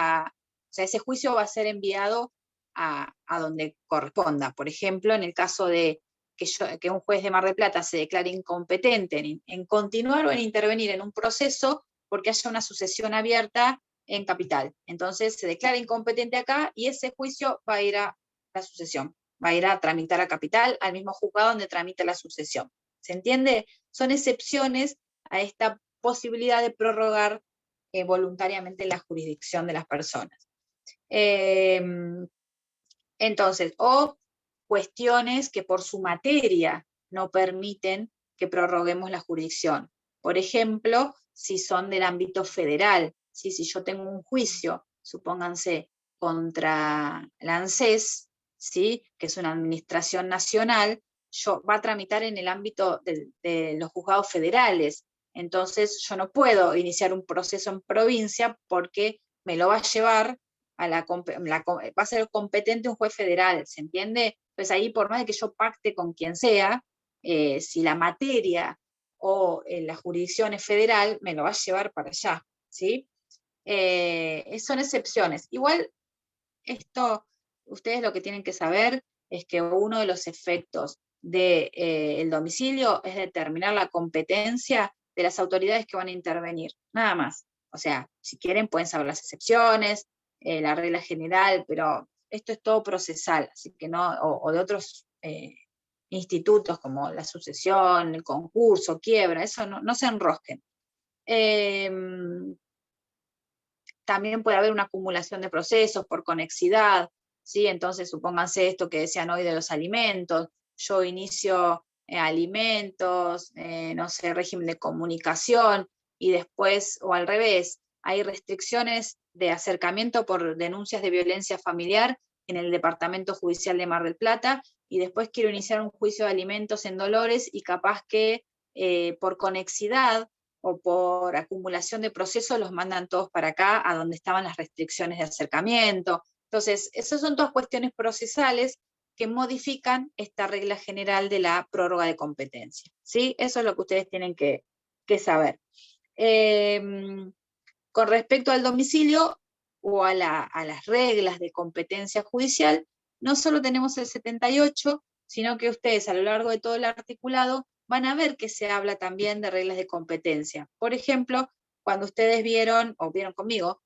sea, ese juicio va a ser enviado a donde corresponda. Por ejemplo, en el caso de que un juez de Mar del Plata se declare incompetente en continuar o en intervenir en un proceso porque haya una sucesión abierta en Capital. Entonces se declara incompetente acá y ese juicio va a ir a la sucesión, va a ir a tramitar a Capital, al mismo juzgado donde tramita la sucesión. ¿Se entiende? Son excepciones a esta posibilidad de prorrogar voluntariamente la jurisdicción de las personas. Entonces, o cuestiones que por su materia no permiten que prorroguemos la jurisdicción. Por ejemplo, si son del ámbito federal, ¿sí? Si yo tengo un juicio, supónganse, contra la ANSES, ¿sí? Que es una administración nacional, va a tramitar en el ámbito de los juzgados federales. Entonces yo no puedo iniciar un proceso en provincia porque me lo va a llevar va a ser competente un juez federal, ¿se entiende? Pues ahí, por más de que yo pacte con quien sea, si la materia o la jurisdicción es federal, me lo va a llevar para allá, ¿sí? Son excepciones. Igual, ustedes lo que tienen que saber es que uno de los efectos del domicilio es determinar la competencia de las autoridades que van a intervenir, nada más. O sea, si quieren pueden saber las excepciones, la regla general, pero esto es todo procesal, así que no, o de otros institutos como la sucesión, el concurso, quiebra, eso no se enrosquen. También puede haber una acumulación de procesos por conexidad, ¿sí? Entonces supónganse esto que decían hoy de los alimentos, yo inicio alimentos, no sé, régimen de comunicación, y después, o al revés, hay restricciones de acercamiento por denuncias de violencia familiar en el Departamento Judicial de Mar del Plata, y después quiero iniciar un juicio de alimentos en Dolores, y capaz que por conexidad o por acumulación de procesos los mandan todos para acá, a donde estaban las restricciones de acercamiento. Entonces, esas son todas cuestiones procesales que modifican esta regla general de la prórroga de competencia, ¿sí? Eso es lo que ustedes tienen que saber. Con respecto al domicilio o a las reglas de competencia judicial, no solo tenemos el 78, sino que ustedes a lo largo de todo el articulado van a ver que se habla también de reglas de competencia. Por ejemplo, cuando ustedes vieron, o vieron conmigo,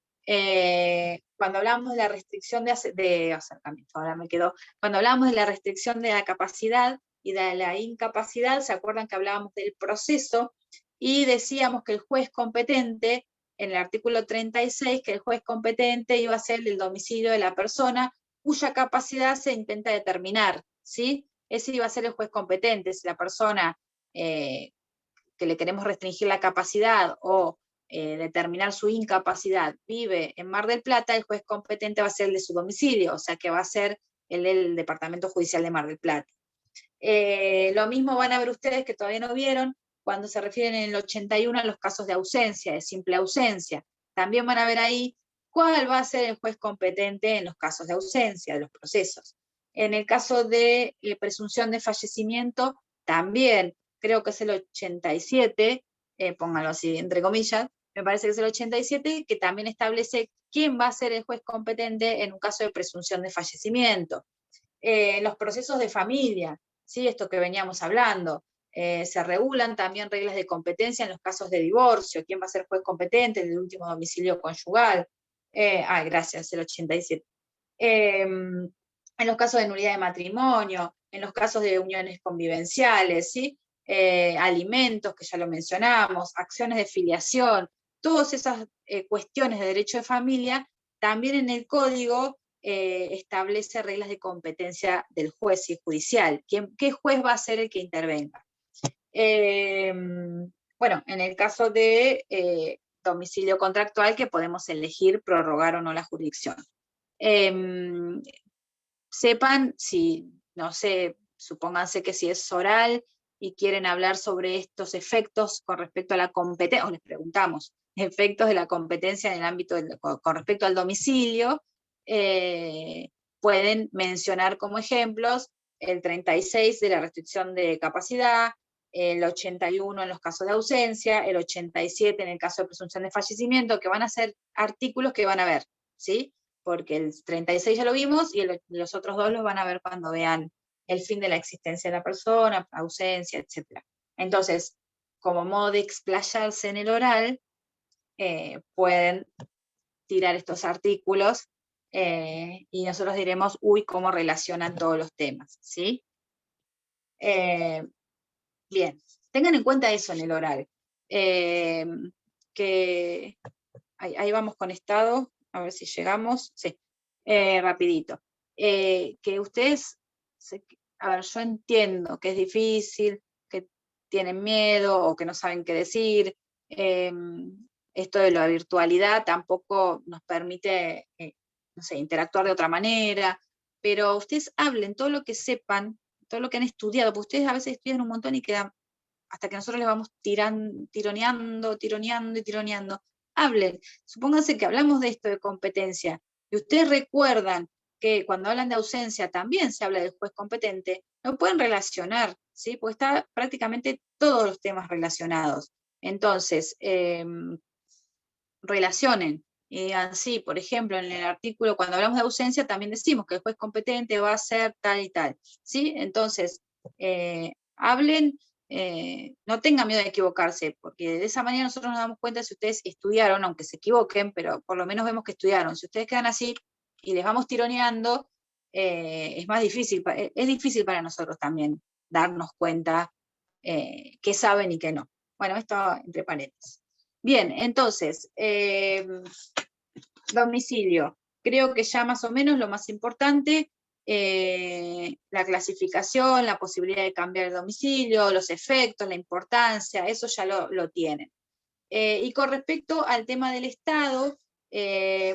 cuando hablamos de la restricción de acercamiento, ahora me quedó, cuando hablamos de la restricción de la capacidad y de la incapacidad, ¿se acuerdan que hablábamos del proceso? Y decíamos que el juez competente, en el artículo 36, que el juez competente iba a ser el domicilio de la persona cuya capacidad se intenta determinar, ¿sí? Ese iba a ser el juez competente. Si la persona que le queremos restringir la capacidad o determinar su incapacidad vive en Mar del Plata, el juez competente va a ser el de su domicilio, o sea que va a ser el del Departamento Judicial de Mar del Plata. Lo mismo van a ver ustedes que todavía no vieron cuando se refieren en el 81 a los casos de ausencia, de simple ausencia. También van a ver ahí cuál va a ser el juez competente en los casos de ausencia, de los procesos. En el caso de presunción de fallecimiento, también creo que es el 87, póngalo así entre comillas, me parece que es el 87, que también establece quién va a ser el juez competente en un caso de presunción de fallecimiento. Los procesos de familia, ¿sí? Esto que veníamos hablando, se regulan también reglas de competencia en los casos de divorcio, quién va a ser juez competente en el último domicilio conyugal. Gracias, el 87. En los casos de nulidad de matrimonio, en los casos de uniones convivenciales, ¿sí? Alimentos, que ya lo mencionamos, acciones de filiación, todas esas cuestiones de derecho de familia, también en el código establece reglas de competencia del juez y judicial. ¿Qué juez va a ser el que intervenga? Bueno, en el caso de domicilio contractual, que podemos elegir prorrogar o no la jurisdicción. Sepan, si, no sé, supónganse que si es oral y quieren hablar sobre estos efectos con respecto a la competencia, o les preguntamos, efectos de la competencia en el ámbito, con respecto al domicilio, pueden mencionar como ejemplos el 36 de la restricción de capacidad, el 81 en los casos de ausencia, el 87 en el caso de presunción de fallecimiento, que van a ser artículos que van a ver, ¿sí? Porque el 36 ya lo vimos y los otros dos los van a ver cuando vean el fin de la existencia de la persona, ausencia, etc. Entonces, como modo de explayarse en el oral, pueden tirar estos artículos y nosotros diremos, uy, cómo relacionan todos los temas, ¿sí? Bien, tengan en cuenta eso en el oral. Que ahí vamos con estado, a ver si llegamos, sí, rapidito. Que ustedes, a ver, yo entiendo que es difícil, que tienen miedo o que no saben qué decir. Esto de la virtualidad tampoco nos permite, no sé, interactuar de otra manera, pero ustedes hablen todo lo que sepan, todo lo que han estudiado, porque ustedes a veces estudian un montón y quedan, hasta que nosotros les vamos tironeando y tironeando. Hablen, supónganse que hablamos de esto de competencia, y ustedes recuerdan que cuando hablan de ausencia también se habla del juez competente, lo pueden relacionar, ¿sí? Porque está prácticamente todos los temas relacionados. Entonces, relacionen. Y digan, sí, por ejemplo, en el artículo, cuando hablamos de ausencia, también decimos que el juez competente va a ser tal y tal, ¿sí? Entonces, hablen, no tengan miedo de equivocarse, porque de esa manera nosotros nos damos cuenta si ustedes estudiaron, aunque se equivoquen, pero por lo menos vemos que estudiaron. Si ustedes quedan así y les vamos tironeando, es más difícil, es difícil para nosotros también darnos cuenta qué saben y qué no. Bueno, esto entre paréntesis. Bien, entonces, domicilio. Creo que ya más o menos lo más importante, la clasificación, la posibilidad de cambiar el domicilio, los efectos, la importancia, eso ya lo tienen. Y con respecto al tema del Estado,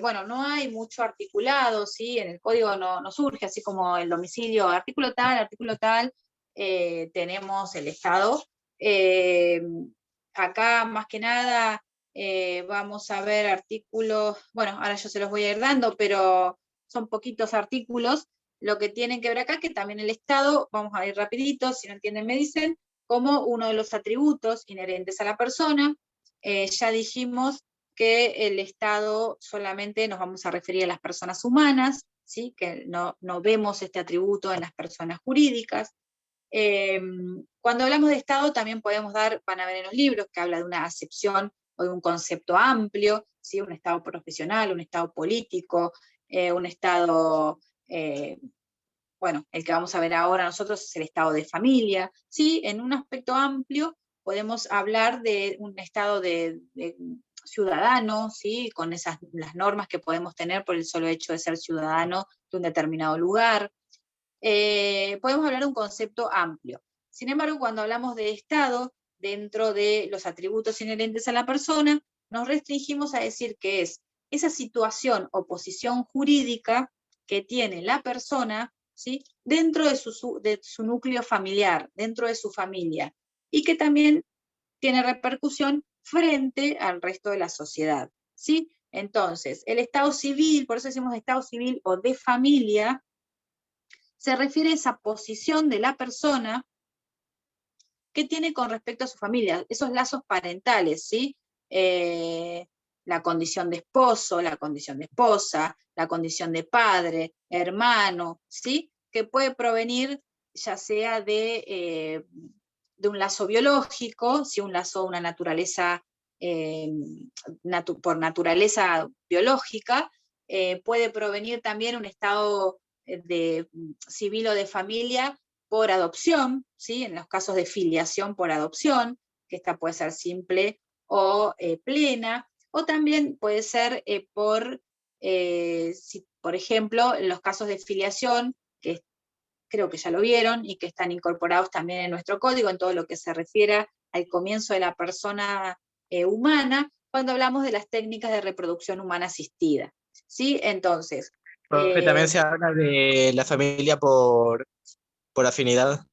bueno, no hay mucho articulado, ¿sí? En el código no surge, así como el domicilio, artículo tal, tenemos el Estado. acá más que nada vamos a ver artículos, bueno, ahora yo se los voy a ir dando, pero son poquitos artículos. Lo que tienen que ver acá, que también el Estado, vamos a ir rapidito, si no entienden me dicen, como uno de los atributos inherentes a la persona. Ya dijimos que el Estado solamente nos vamos a referir a las personas humanas, ¿sí? Que no vemos este atributo en las personas jurídicas. Cuando hablamos de Estado también podemos van a ver en los libros que habla de una acepción o de un concepto amplio, ¿sí? Un Estado profesional, un Estado político, un Estado, bueno, el que vamos a ver ahora nosotros es el Estado de familia, ¿sí? En un aspecto amplio podemos hablar de un Estado de ciudadano, ¿sí? Con las normas que podemos tener por el solo hecho de ser ciudadano de un determinado lugar. Podemos hablar de un concepto amplio. Sin embargo, cuando hablamos de Estado, dentro de los atributos inherentes a la persona, nos restringimos a decir que es esa situación o posición jurídica que tiene la persona, ¿sí? Dentro de su núcleo familiar, dentro de su familia, y que también tiene repercusión frente al resto de la sociedad, ¿sí? Entonces, el Estado civil, por eso decimos Estado civil o de familia, se refiere a esa posición de la persona que tiene con respecto a su familia, esos lazos parentales, ¿sí? La condición de esposo, la condición de esposa, la condición de padre, hermano, ¿sí? Que puede provenir ya sea de un lazo biológico, ¿sí? Un lazo, una naturaleza, por naturaleza biológica, puede provenir también un estado de civil o de familia por adopción, ¿sí? En los casos de filiación por adopción, que esta puede ser simple o plena, o también puede ser si, por ejemplo, en los casos de filiación, que creo que ya lo vieron y que están incorporados también en nuestro código, en todo lo que se refiere al comienzo de la persona humana, cuando hablamos de las técnicas de reproducción humana asistida, ¿sí? Entonces...
también se habla de la familia por afinidad.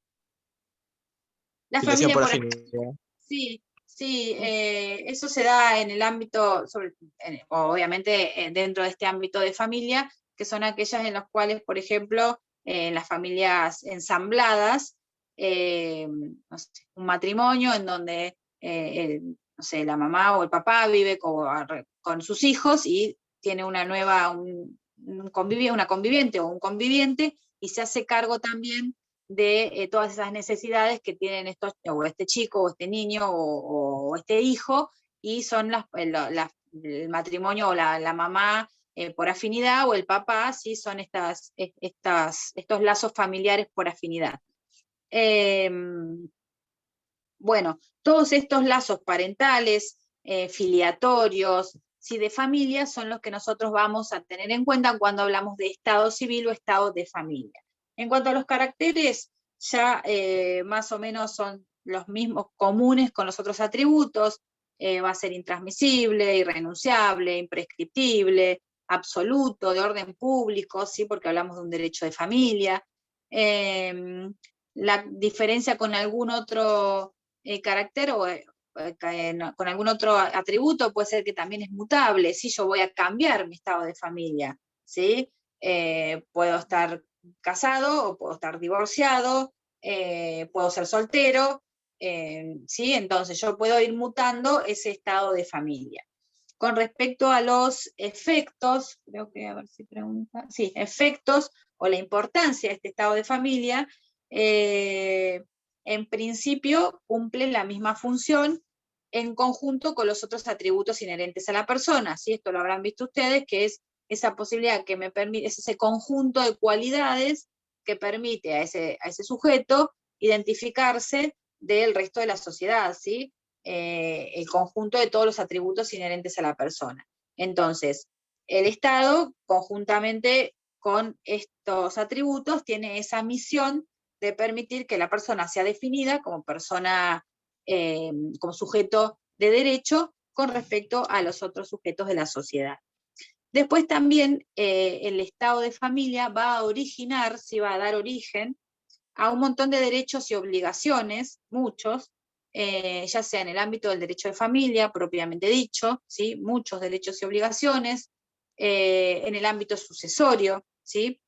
La
Filiación
familia
por
por
afinidad.
sí, sí, eso se da en el ámbito, obviamente dentro de este ámbito de familia, que son aquellas en las cuales, por ejemplo, en las familias ensambladas, no sé, un matrimonio en donde, no sé, la mamá o el papá vive con sus hijos y tiene una nueva, una conviviente o un conviviente, y se hace cargo también de todas esas necesidades que tienen o este chico, o este niño, o este hijo, y son el matrimonio o la mamá por afinidad, o el papá, ¿sí? Son estos lazos familiares por afinidad. Bueno, todos estos lazos parentales, filiatorios, ¿sí? De familia, son los que nosotros vamos a tener en cuenta cuando hablamos de estado civil o estado de familia. En cuanto a los caracteres, ya más o menos son los mismos comunes con los otros atributos. Va a ser intransmisible, irrenunciable, imprescriptible, absoluto, de orden público, ¿sí? Porque hablamos de un derecho de familia. La diferencia con algún otro carácter o con algún otro atributo puede ser que también es mutable, ¿sí? Yo voy a cambiar mi estado de familia, ¿sí? Puedo estar casado o puedo estar divorciado, puedo ser soltero, ¿sí? Entonces yo puedo ir mutando ese estado de familia. Con respecto a los efectos, creo que, a ver si pregunta, sí, efectos o la importancia de este estado de familia, en principio cumplen la misma función en conjunto con los otros atributos inherentes a la persona, ¿sí? Esto lo habrán visto ustedes, que es esa posibilidad que me permite, es ese conjunto de cualidades que permite a ese sujeto identificarse del resto de la sociedad, ¿sí? El conjunto de todos los atributos inherentes a la persona. Entonces, el Estado, conjuntamente con estos atributos, tiene esa misión de permitir que la persona sea definida como persona, como sujeto de derecho con respecto a los otros sujetos de la sociedad. Después también el estado de familia va a originar, sí, va a dar origen a un montón de derechos y obligaciones, muchos, ya sea en el ámbito del derecho de familia, propiamente dicho, ¿sí? Muchos derechos y obligaciones, en el ámbito sucesorio, ¿sí?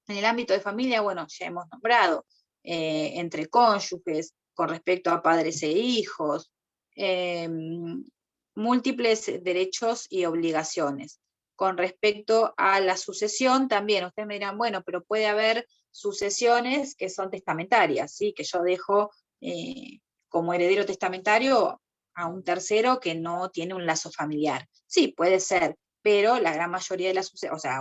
En el ámbito de familia, bueno, ya hemos nombrado, entre cónyuges, con respecto a padres e hijos, múltiples derechos y obligaciones. Con respecto a la sucesión, también, ustedes me dirán, bueno, pero puede haber sucesiones que son testamentarias, ¿sí? Que yo dejo como heredero testamentario a un tercero que no tiene un lazo familiar. Sí, puede ser, pero la gran mayoría de las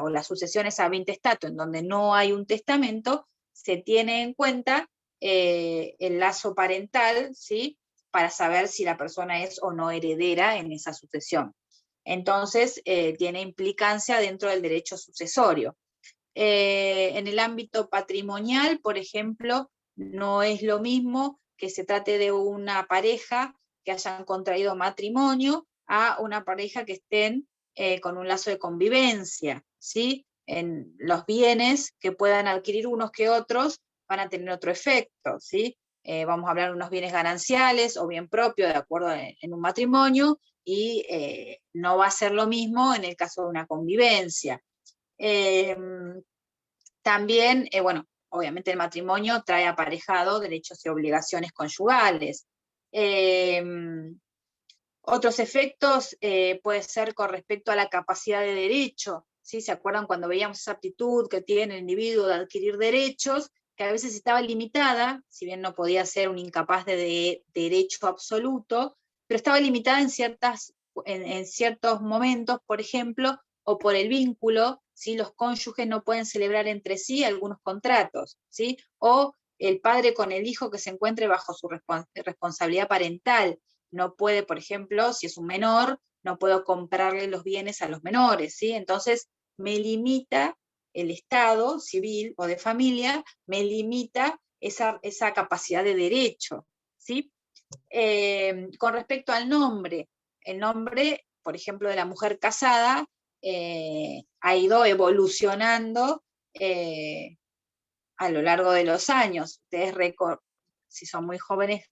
o las sucesiones a 20 estatus, en donde no hay un testamento, se tiene en cuenta el lazo parental, ¿sí? Para saber si la persona es o no heredera en esa sucesión. Entonces, tiene implicancia dentro del derecho sucesorio. En el ámbito patrimonial, por ejemplo, no es lo mismo que se trate de una pareja que hayan contraído matrimonio a una pareja que estén con un lazo de convivencia, ¿sí? En los bienes que puedan adquirir unos que otros van a tener otro efecto, ¿sí? Vamos a hablar de unos bienes gananciales o bien propios, de acuerdo en un matrimonio, y no va a ser lo mismo en el caso de una convivencia. También, bueno, obviamente el matrimonio trae aparejado derechos y obligaciones conyugales. Otros efectos puede ser con respecto a la capacidad de derecho, ¿sí? ¿Se acuerdan cuando veíamos esa aptitud que tiene el individuo de adquirir derechos, que a veces estaba limitada, si bien no podía ser un incapaz de derecho absoluto, pero estaba limitada en ciertos momentos, por ejemplo, o por el vínculo, ¿sí? Los cónyuges no pueden celebrar entre sí algunos contratos, ¿sí? O el padre con el hijo que se encuentre bajo su responsabilidad parental, no puede, por ejemplo, si es un menor, no puedo comprarle los bienes a los menores, ¿sí? Entonces, me limita el Estado civil o de familia, me limita esa capacidad de derecho, ¿sí? Con respecto al nombre, el nombre, por ejemplo, de la mujer casada, ha ido evolucionando a lo largo de los años. Ustedes, si son muy jóvenes,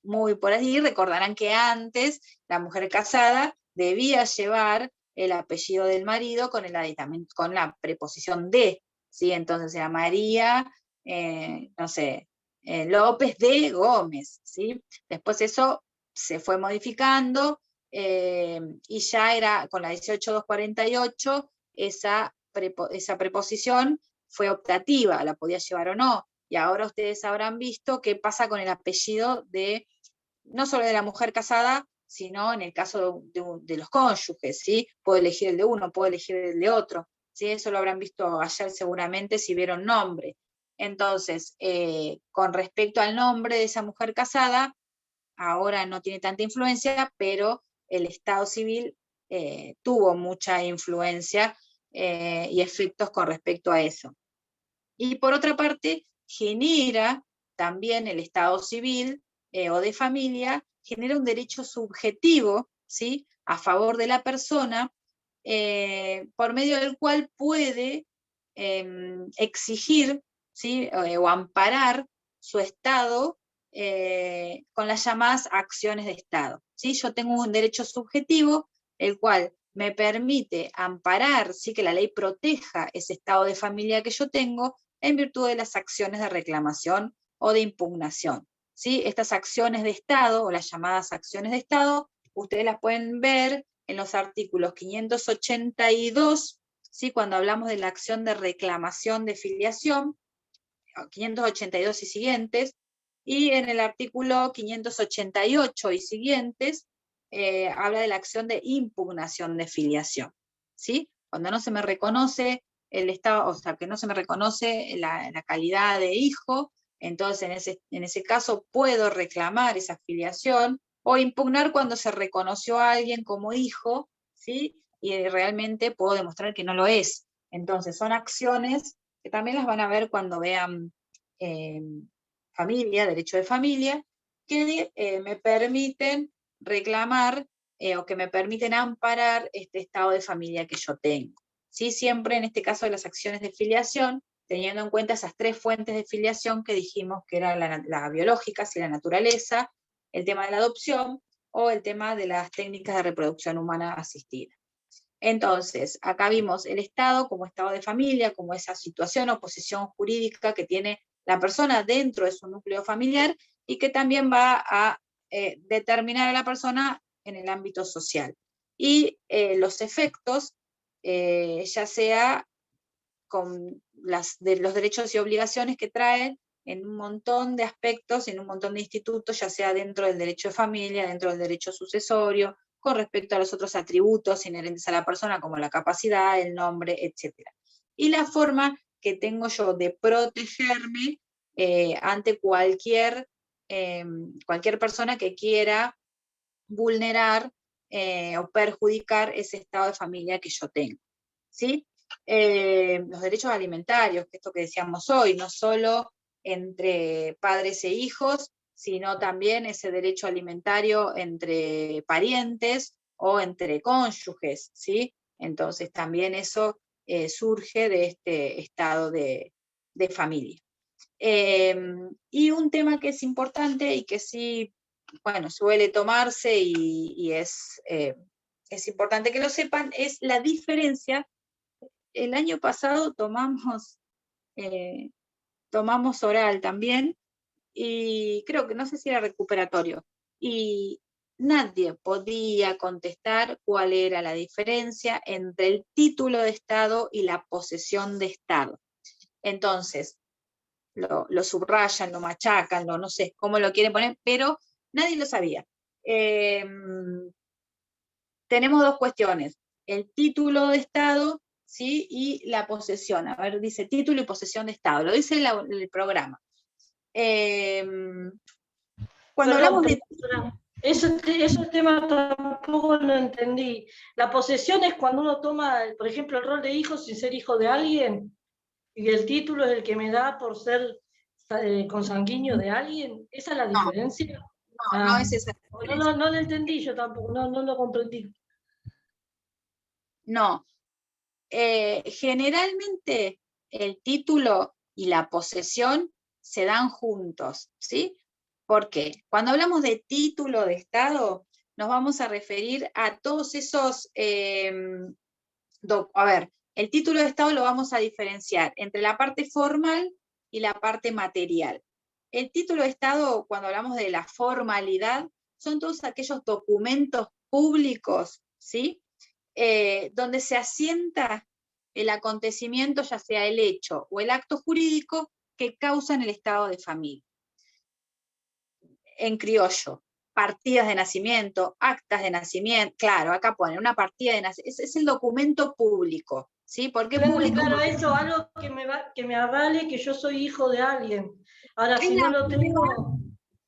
muy por allí, recordarán que antes la mujer casada debía llevar el apellido del marido con el aditamento, con la preposición de, ¿sí? Entonces era María, no sé, López de Gómez, ¿sí? Después eso se fue modificando y ya era con la 18248 esa preposición fue optativa, la podía llevar o no. Y ahora ustedes habrán visto qué pasa con el apellido de, no solo de la mujer casada, sino en el caso de los cónyuges, ¿sí? Puedo elegir el de uno, puedo elegir el de otro, ¿sí? Eso lo habrán visto ayer seguramente si vieron nombre. Entonces, con respecto al nombre de esa mujer casada, ahora no tiene tanta influencia, pero el Estado civil tuvo mucha influencia y efectos con respecto a eso. Y por otra parte, genera también el Estado civil o de familia, genera un derecho subjetivo, ¿sí? A favor de la persona, por medio del cual puede exigir, ¿sí? O amparar su Estado con las llamadas acciones de Estado, ¿sí? Yo tengo un derecho subjetivo, el cual me permite amparar, ¿sí? Que la ley proteja ese estado de familia que yo tengo en virtud de las acciones de reclamación o de impugnación, ¿sí? Estas acciones de Estado, o las llamadas acciones de Estado, ustedes las pueden ver en los artículos 582, ¿sí? Cuando hablamos de la acción de reclamación de filiación, 582 y siguientes, y en el artículo 588 y siguientes, habla de la acción de impugnación de filiación, ¿sí? Cuando no se me reconoce el Estado, o sea, que no se me reconoce la calidad de hijo, entonces en ese caso puedo reclamar esa filiación o impugnar cuando se reconoció a alguien como hijo, ¿sí? Y realmente puedo demostrar que no lo es. Entonces son acciones que también las van a ver cuando vean familia, derecho de familia, que me permiten reclamar o que me permiten amparar este estado de familia que yo tengo. ¿Sí? Siempre en este caso de las acciones de filiación, teniendo en cuenta esas tres fuentes de filiación que dijimos que era la biológica, si la naturaleza, el tema de la adopción o el tema de las técnicas de reproducción humana asistida. Entonces, acá vimos el Estado como estado de familia, como esa situación o posición jurídica que tiene la persona dentro de su núcleo familiar y que también va a determinar a la persona en el ámbito social. Y los efectos, ya sea con los derechos y obligaciones que traen en un montón de aspectos, en un montón de institutos, ya sea dentro del derecho de familia, dentro del derecho sucesorio, con respecto a los otros atributos inherentes a la persona, como la capacidad, el nombre, etc. Y la forma que tengo yo de protegerme ante cualquier persona que quiera vulnerar o perjudicar ese estado de familia que yo tengo, ¿sí? Los derechos alimentarios, que esto que decíamos hoy, no solo entre padres e hijos, sino también ese derecho alimentario entre parientes o entre cónyuges, ¿sí? Entonces también eso surge de este estado de familia. Y un tema que es importante y que sí, bueno, suele tomarse y es importante que lo sepan, es la diferencia. El año pasado tomamos oral también, y creo que no sé si era recuperatorio, y nadie podía contestar cuál era la diferencia entre el título de Estado y la posesión de Estado. Entonces, lo subrayan, lo machacan, no sé cómo lo quieren poner, pero nadie lo sabía. Tenemos dos cuestiones, el título de Estado, ¿sí? Y la posesión. A ver, dice título y posesión de Estado, lo dice el programa. Cuando hablamos de...
Ese tema tampoco lo entendí. La posesión es cuando uno toma, por ejemplo, el rol de hijo sin ser hijo de alguien, y el título es el que me da por ser consanguíneo de alguien. ¿Esa es la diferencia?
No es esa la diferencia.
No lo entendí yo tampoco, no lo comprendí.
No. Generalmente el título y la posesión se dan juntos, ¿sí? ¿Por qué? Cuando hablamos de título de Estado, nos vamos a referir a todos esos... a ver, el título de Estado lo vamos a diferenciar entre la parte formal y la parte material. El título de Estado, cuando hablamos de la formalidad, son todos aquellos documentos públicos, ¿sí? Donde se asienta el acontecimiento, ya sea el hecho o el acto jurídico que causan el estado de familia. En criollo, partidas de nacimiento, actas de nacimiento, claro, acá ponen una partida de nacimiento, es el documento público, ¿sí? ¿Por qué público?
Claro, eso, algo que me avale que yo soy hijo de alguien. Ahora, si no lo tengo...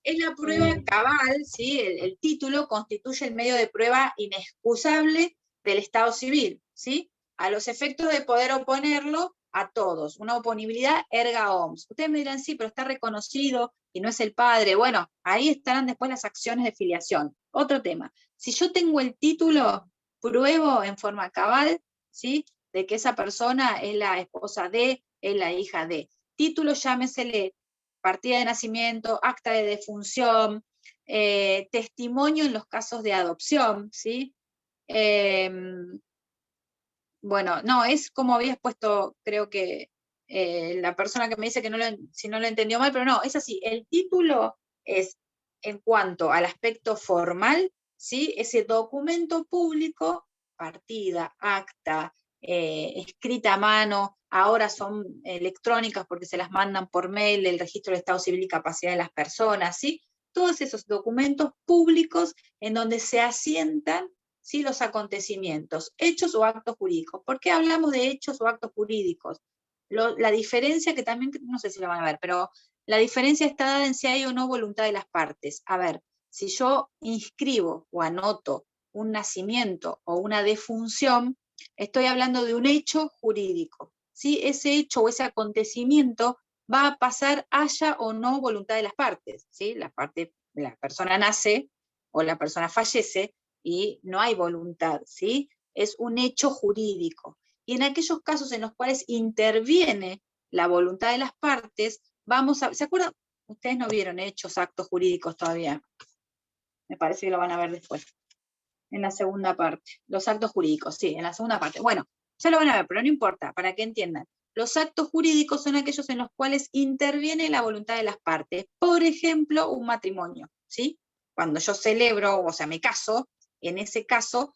Es la prueba cabal, ¿sí? El título constituye el medio de prueba inexcusable del Estado civil, ¿sí? A los efectos de poder oponerlo a todos, una oponibilidad erga omnes. Ustedes me dirán, sí, pero está reconocido y no es el padre. Bueno, ahí estarán después las acciones de filiación. Otro tema, si yo tengo el título, pruebo en forma cabal, ¿sí? De que esa persona es la esposa de, es la hija de. Título, llámesele partida de nacimiento, acta de defunción, testimonio en los casos de adopción, ¿sí? Bueno, no, es como habías puesto, creo que la persona que me dice que si no lo entendió mal, pero no, es así, el título es en cuanto al aspecto formal, ¿sí? Ese documento público, partida, acta, escrita a mano, ahora son electrónicas porque se las mandan por mail, el registro de Estado Civil y Capacidad de las personas, ¿sí? Todos esos documentos públicos en donde se asientan, ¿sí? Los acontecimientos, hechos o actos jurídicos. ¿Por qué hablamos de hechos o actos jurídicos? La diferencia que también, no sé si lo van a ver, pero la diferencia está dada en si hay o no voluntad de las partes. A ver, si yo inscribo o anoto un nacimiento o una defunción, estoy hablando de un hecho jurídico, ¿sí? Ese hecho o ese acontecimiento va a pasar haya o no voluntad de las partes, ¿sí? La persona nace o la persona fallece y no hay voluntad, ¿sí? Es un hecho jurídico. Y en aquellos casos en los cuales interviene la voluntad de las partes, ¿se acuerdan? Ustedes no vieron hechos, actos jurídicos todavía. Me parece que lo van a ver después, en la segunda parte. Los actos jurídicos, sí, en la segunda parte. Bueno, ya lo van a ver, pero no importa, para que entiendan. Los actos jurídicos son aquellos en los cuales interviene la voluntad de las partes. Por ejemplo, un matrimonio, ¿sí? Cuando yo celebro, o sea, me caso, en ese caso,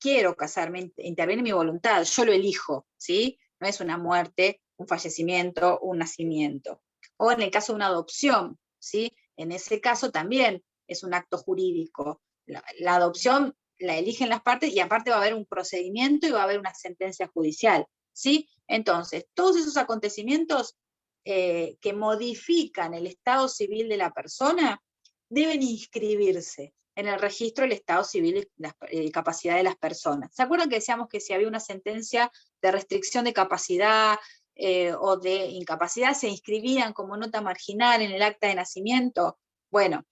quiero casarme, interviene mi voluntad, yo lo elijo, ¿sí? No es una muerte, un fallecimiento, un nacimiento. O en el caso de una adopción, ¿sí? En ese caso también es un acto jurídico. La adopción la eligen las partes y aparte va a haber un procedimiento y va a haber una sentencia judicial, ¿sí? Entonces, todos esos acontecimientos que modifican el estado civil de la persona deben inscribirse en el registro del estado civil y capacidad de las personas. ¿Se acuerdan que decíamos que si había una sentencia de restricción de capacidad o de incapacidad, se inscribían como nota marginal en el acta de nacimiento? Bueno,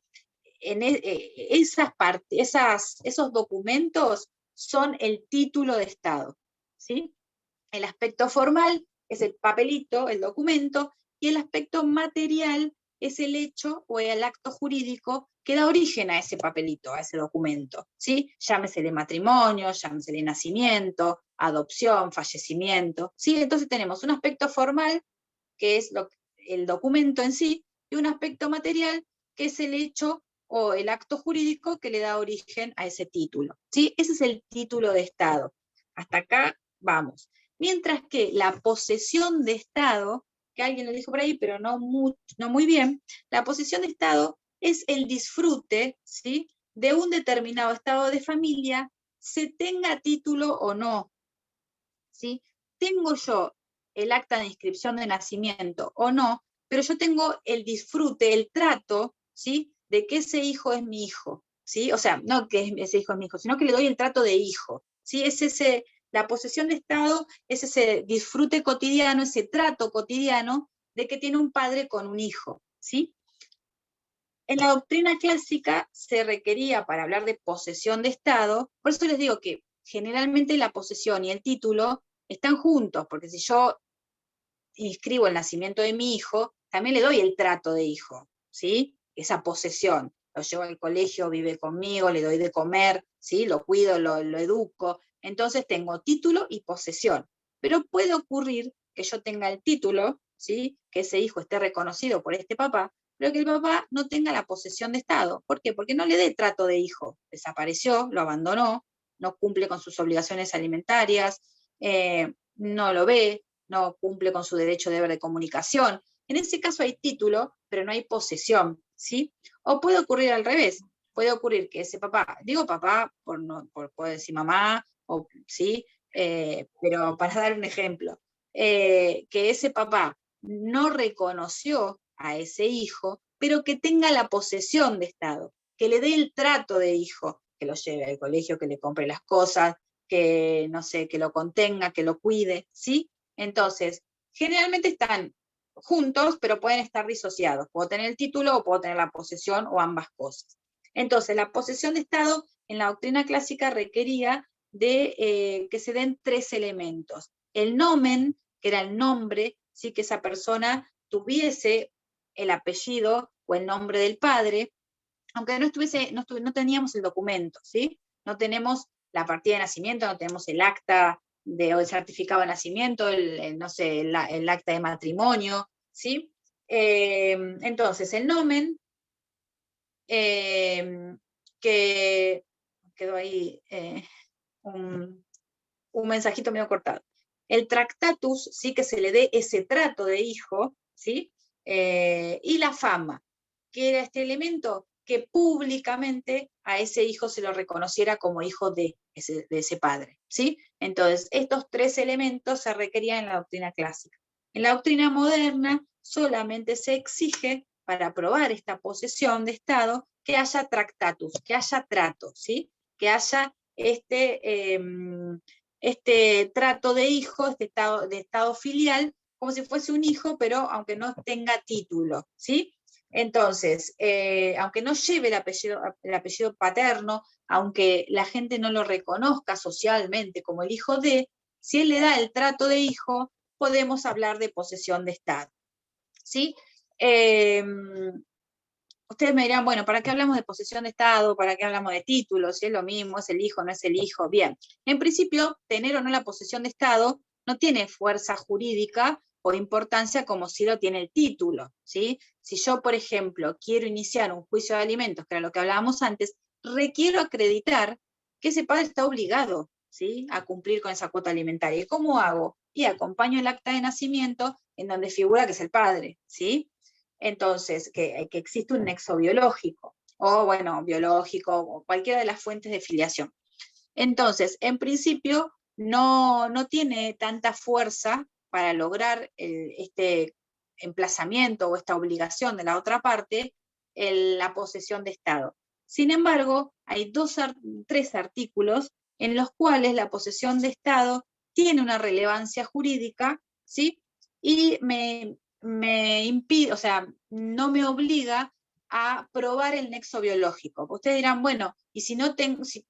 esos documentos son el título de Estado, ¿sí? El aspecto formal es el papelito, el documento, y el aspecto material es el hecho o el acto jurídico que da origen a ese papelito, a ese documento, ¿sí? Llámesele matrimonio, llámesele nacimiento, adopción, fallecimiento, ¿sí? Entonces tenemos un aspecto formal, que es el documento en sí, y un aspecto material, que es el hecho o el acto jurídico que le da origen a ese título, ¿sí? Ese es el título de Estado. Hasta acá vamos. Mientras que la posesión de Estado, que alguien lo dijo por ahí, pero no muy bien, la posesión de Estado es el disfrute, ¿sí?, de un determinado estado de familia, se tenga título o no, ¿sí? Tengo yo el acta de inscripción de nacimiento o no, pero yo tengo el disfrute, el trato, ¿sí?, de que ese hijo es mi hijo, ¿sí? O sea, no que ese hijo es mi hijo, sino que le doy el trato de hijo, ¿sí? La posesión de Estado es ese disfrute cotidiano, ese trato cotidiano de que tiene un padre con un hijo, ¿sí? En la doctrina clásica se requería, para hablar de posesión de Estado, por eso les digo que generalmente la posesión y el título están juntos, porque si yo inscribo el nacimiento de mi hijo, también le doy el trato de hijo, ¿sí? Esa posesión. Lo llevo al colegio, vive conmigo, le doy de comer, ¿sí? Lo cuido, lo educo. Entonces tengo título y posesión. Pero puede ocurrir que yo tenga el título, ¿sí?, que ese hijo esté reconocido por este papá, pero que el papá no tenga la posesión de Estado. ¿Por qué? Porque no le dé trato de hijo. Desapareció, lo abandonó, no cumple con sus obligaciones alimentarias, no lo ve, no cumple con su derecho deber de comunicación. En ese caso hay título, pero no hay posesión, ¿sí? O puede ocurrir al revés. Puede ocurrir que ese papá, digo papá, puedo decir mamá, ¿sí? Pero para dar un ejemplo, que ese papá no reconoció a ese hijo, pero que tenga la posesión de Estado, que le dé el trato de hijo, que lo lleve al colegio, que le compre las cosas, que, no sé, que lo contenga, que lo cuide, ¿sí? Entonces, generalmente están juntos, pero pueden estar disociados. Puedo tener el título o puedo tener la posesión o ambas cosas. Entonces, la posesión de Estado en la doctrina clásica requería de que se den tres elementos. El nomen, que era el nombre, ¿sí?, que esa persona tuviese el apellido o el nombre del padre, aunque no teníamos el documento, ¿sí? No tenemos la partida de nacimiento, no tenemos el acta o el certificado de nacimiento, no sé, el acta de matrimonio, ¿sí? Entonces, el nomen, que quedó ahí un mensajito medio cortado. El tractatus, sí, que se le dé ese trato de hijo, ¿sí? Y la fama, que era este elemento que públicamente a ese hijo se lo reconociera como hijo de ese padre, ¿sí? Entonces, estos tres elementos se requerían en la doctrina clásica. En la doctrina moderna solamente se exige, para probar esta posesión de Estado, que haya tractatus, que haya trato, ¿sí? Que haya este trato de hijo, de estado filial, como si fuese un hijo, pero aunque no tenga título, ¿sí? Entonces, aunque no lleve el apellido paterno, aunque la gente no lo reconozca socialmente como el hijo de, si él le da el trato de hijo, podemos hablar de posesión de Estado, ¿sí? ustedes me dirán, bueno, ¿para qué hablamos de posesión de Estado? ¿Para qué hablamos de títulos? Si es lo mismo, es el hijo, no es el hijo. Bien, en principio, tener o no la posesión de Estado no tiene fuerza jurídica o importancia como si lo tiene el título, ¿sí? Si yo, por ejemplo, quiero iniciar un juicio de alimentos, que era lo que hablábamos antes, requiero acreditar que ese padre está obligado, ¿sí?, a cumplir con esa cuota alimentaria. ¿Y cómo hago? Y acompaño el acta de nacimiento en donde figura que es el padre, ¿sí? Entonces, que existe un nexo biológico, o bueno, biológico, o cualquiera de las fuentes de filiación. Entonces, en principio, no tiene tanta fuerza para lograr este emplazamiento o esta obligación de la otra parte, la posesión de Estado. Sin embargo, hay tres artículos en los cuales la posesión de Estado tiene una relevancia jurídica, ¿sí? Y me impide, o sea, no me obliga a probar el nexo biológico. Ustedes dirán, bueno, y si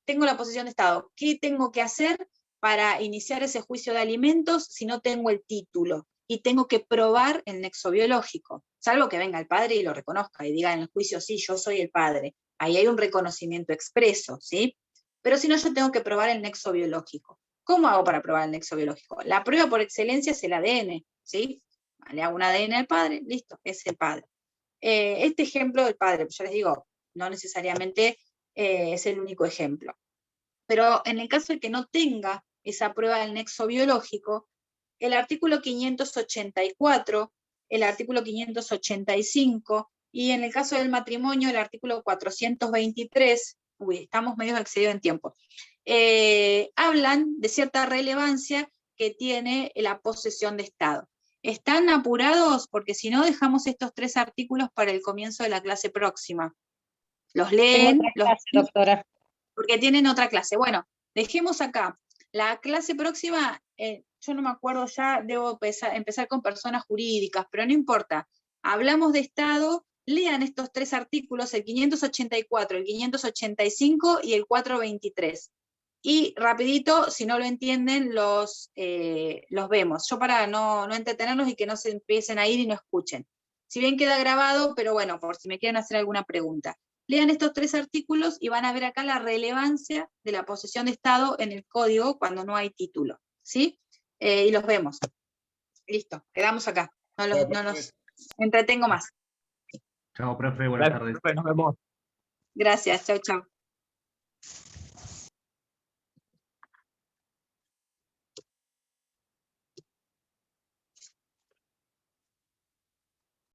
tengo la posesión de Estado, ¿qué tengo que hacer para iniciar ese juicio de alimentos si no tengo el título? Y tengo que probar el nexo biológico, salvo que venga el padre y lo reconozca y diga en el juicio, sí, yo soy el padre. Ahí hay un reconocimiento expreso, ¿sí? Pero si no, yo tengo que probar el nexo biológico. ¿Cómo hago para probar el nexo biológico? La prueba por excelencia es el ADN, ¿sí? Le hago un ADN al padre, listo, es el padre. Este ejemplo del padre, yo les digo, no necesariamente es el único ejemplo. Pero en el caso de que no tenga esa prueba del nexo biológico, el artículo 584, el artículo 585, y en el caso del matrimonio, el artículo 423, estamos medio excedidos en tiempo, hablan de cierta relevancia que tiene la posesión de Estado. ¿Están apurados? Porque si no, dejamos estos tres artículos para el comienzo de la clase próxima. Los leen,
doctora.
porque tienen otra clase. Bueno, dejemos acá. La clase próxima, yo no me acuerdo ya, debo empezar con personas jurídicas, pero no importa. Hablamos de Estado, lean estos tres artículos, el 584, el 585 y el 423. Y rapidito, si no lo entienden, los vemos. Yo para no entretenerlos y que no se empiecen a ir y no escuchen. Si bien queda grabado, pero bueno, por si me quieren hacer alguna pregunta. Lean estos tres artículos y van a ver acá la relevancia de la posesión de Estado en el código cuando no hay título, ¿sí? Y los vemos. Listo, quedamos acá. No los entretengo más.
Chao, profe, buenas tardes.
Nos vemos.
Gracias, chau, chau.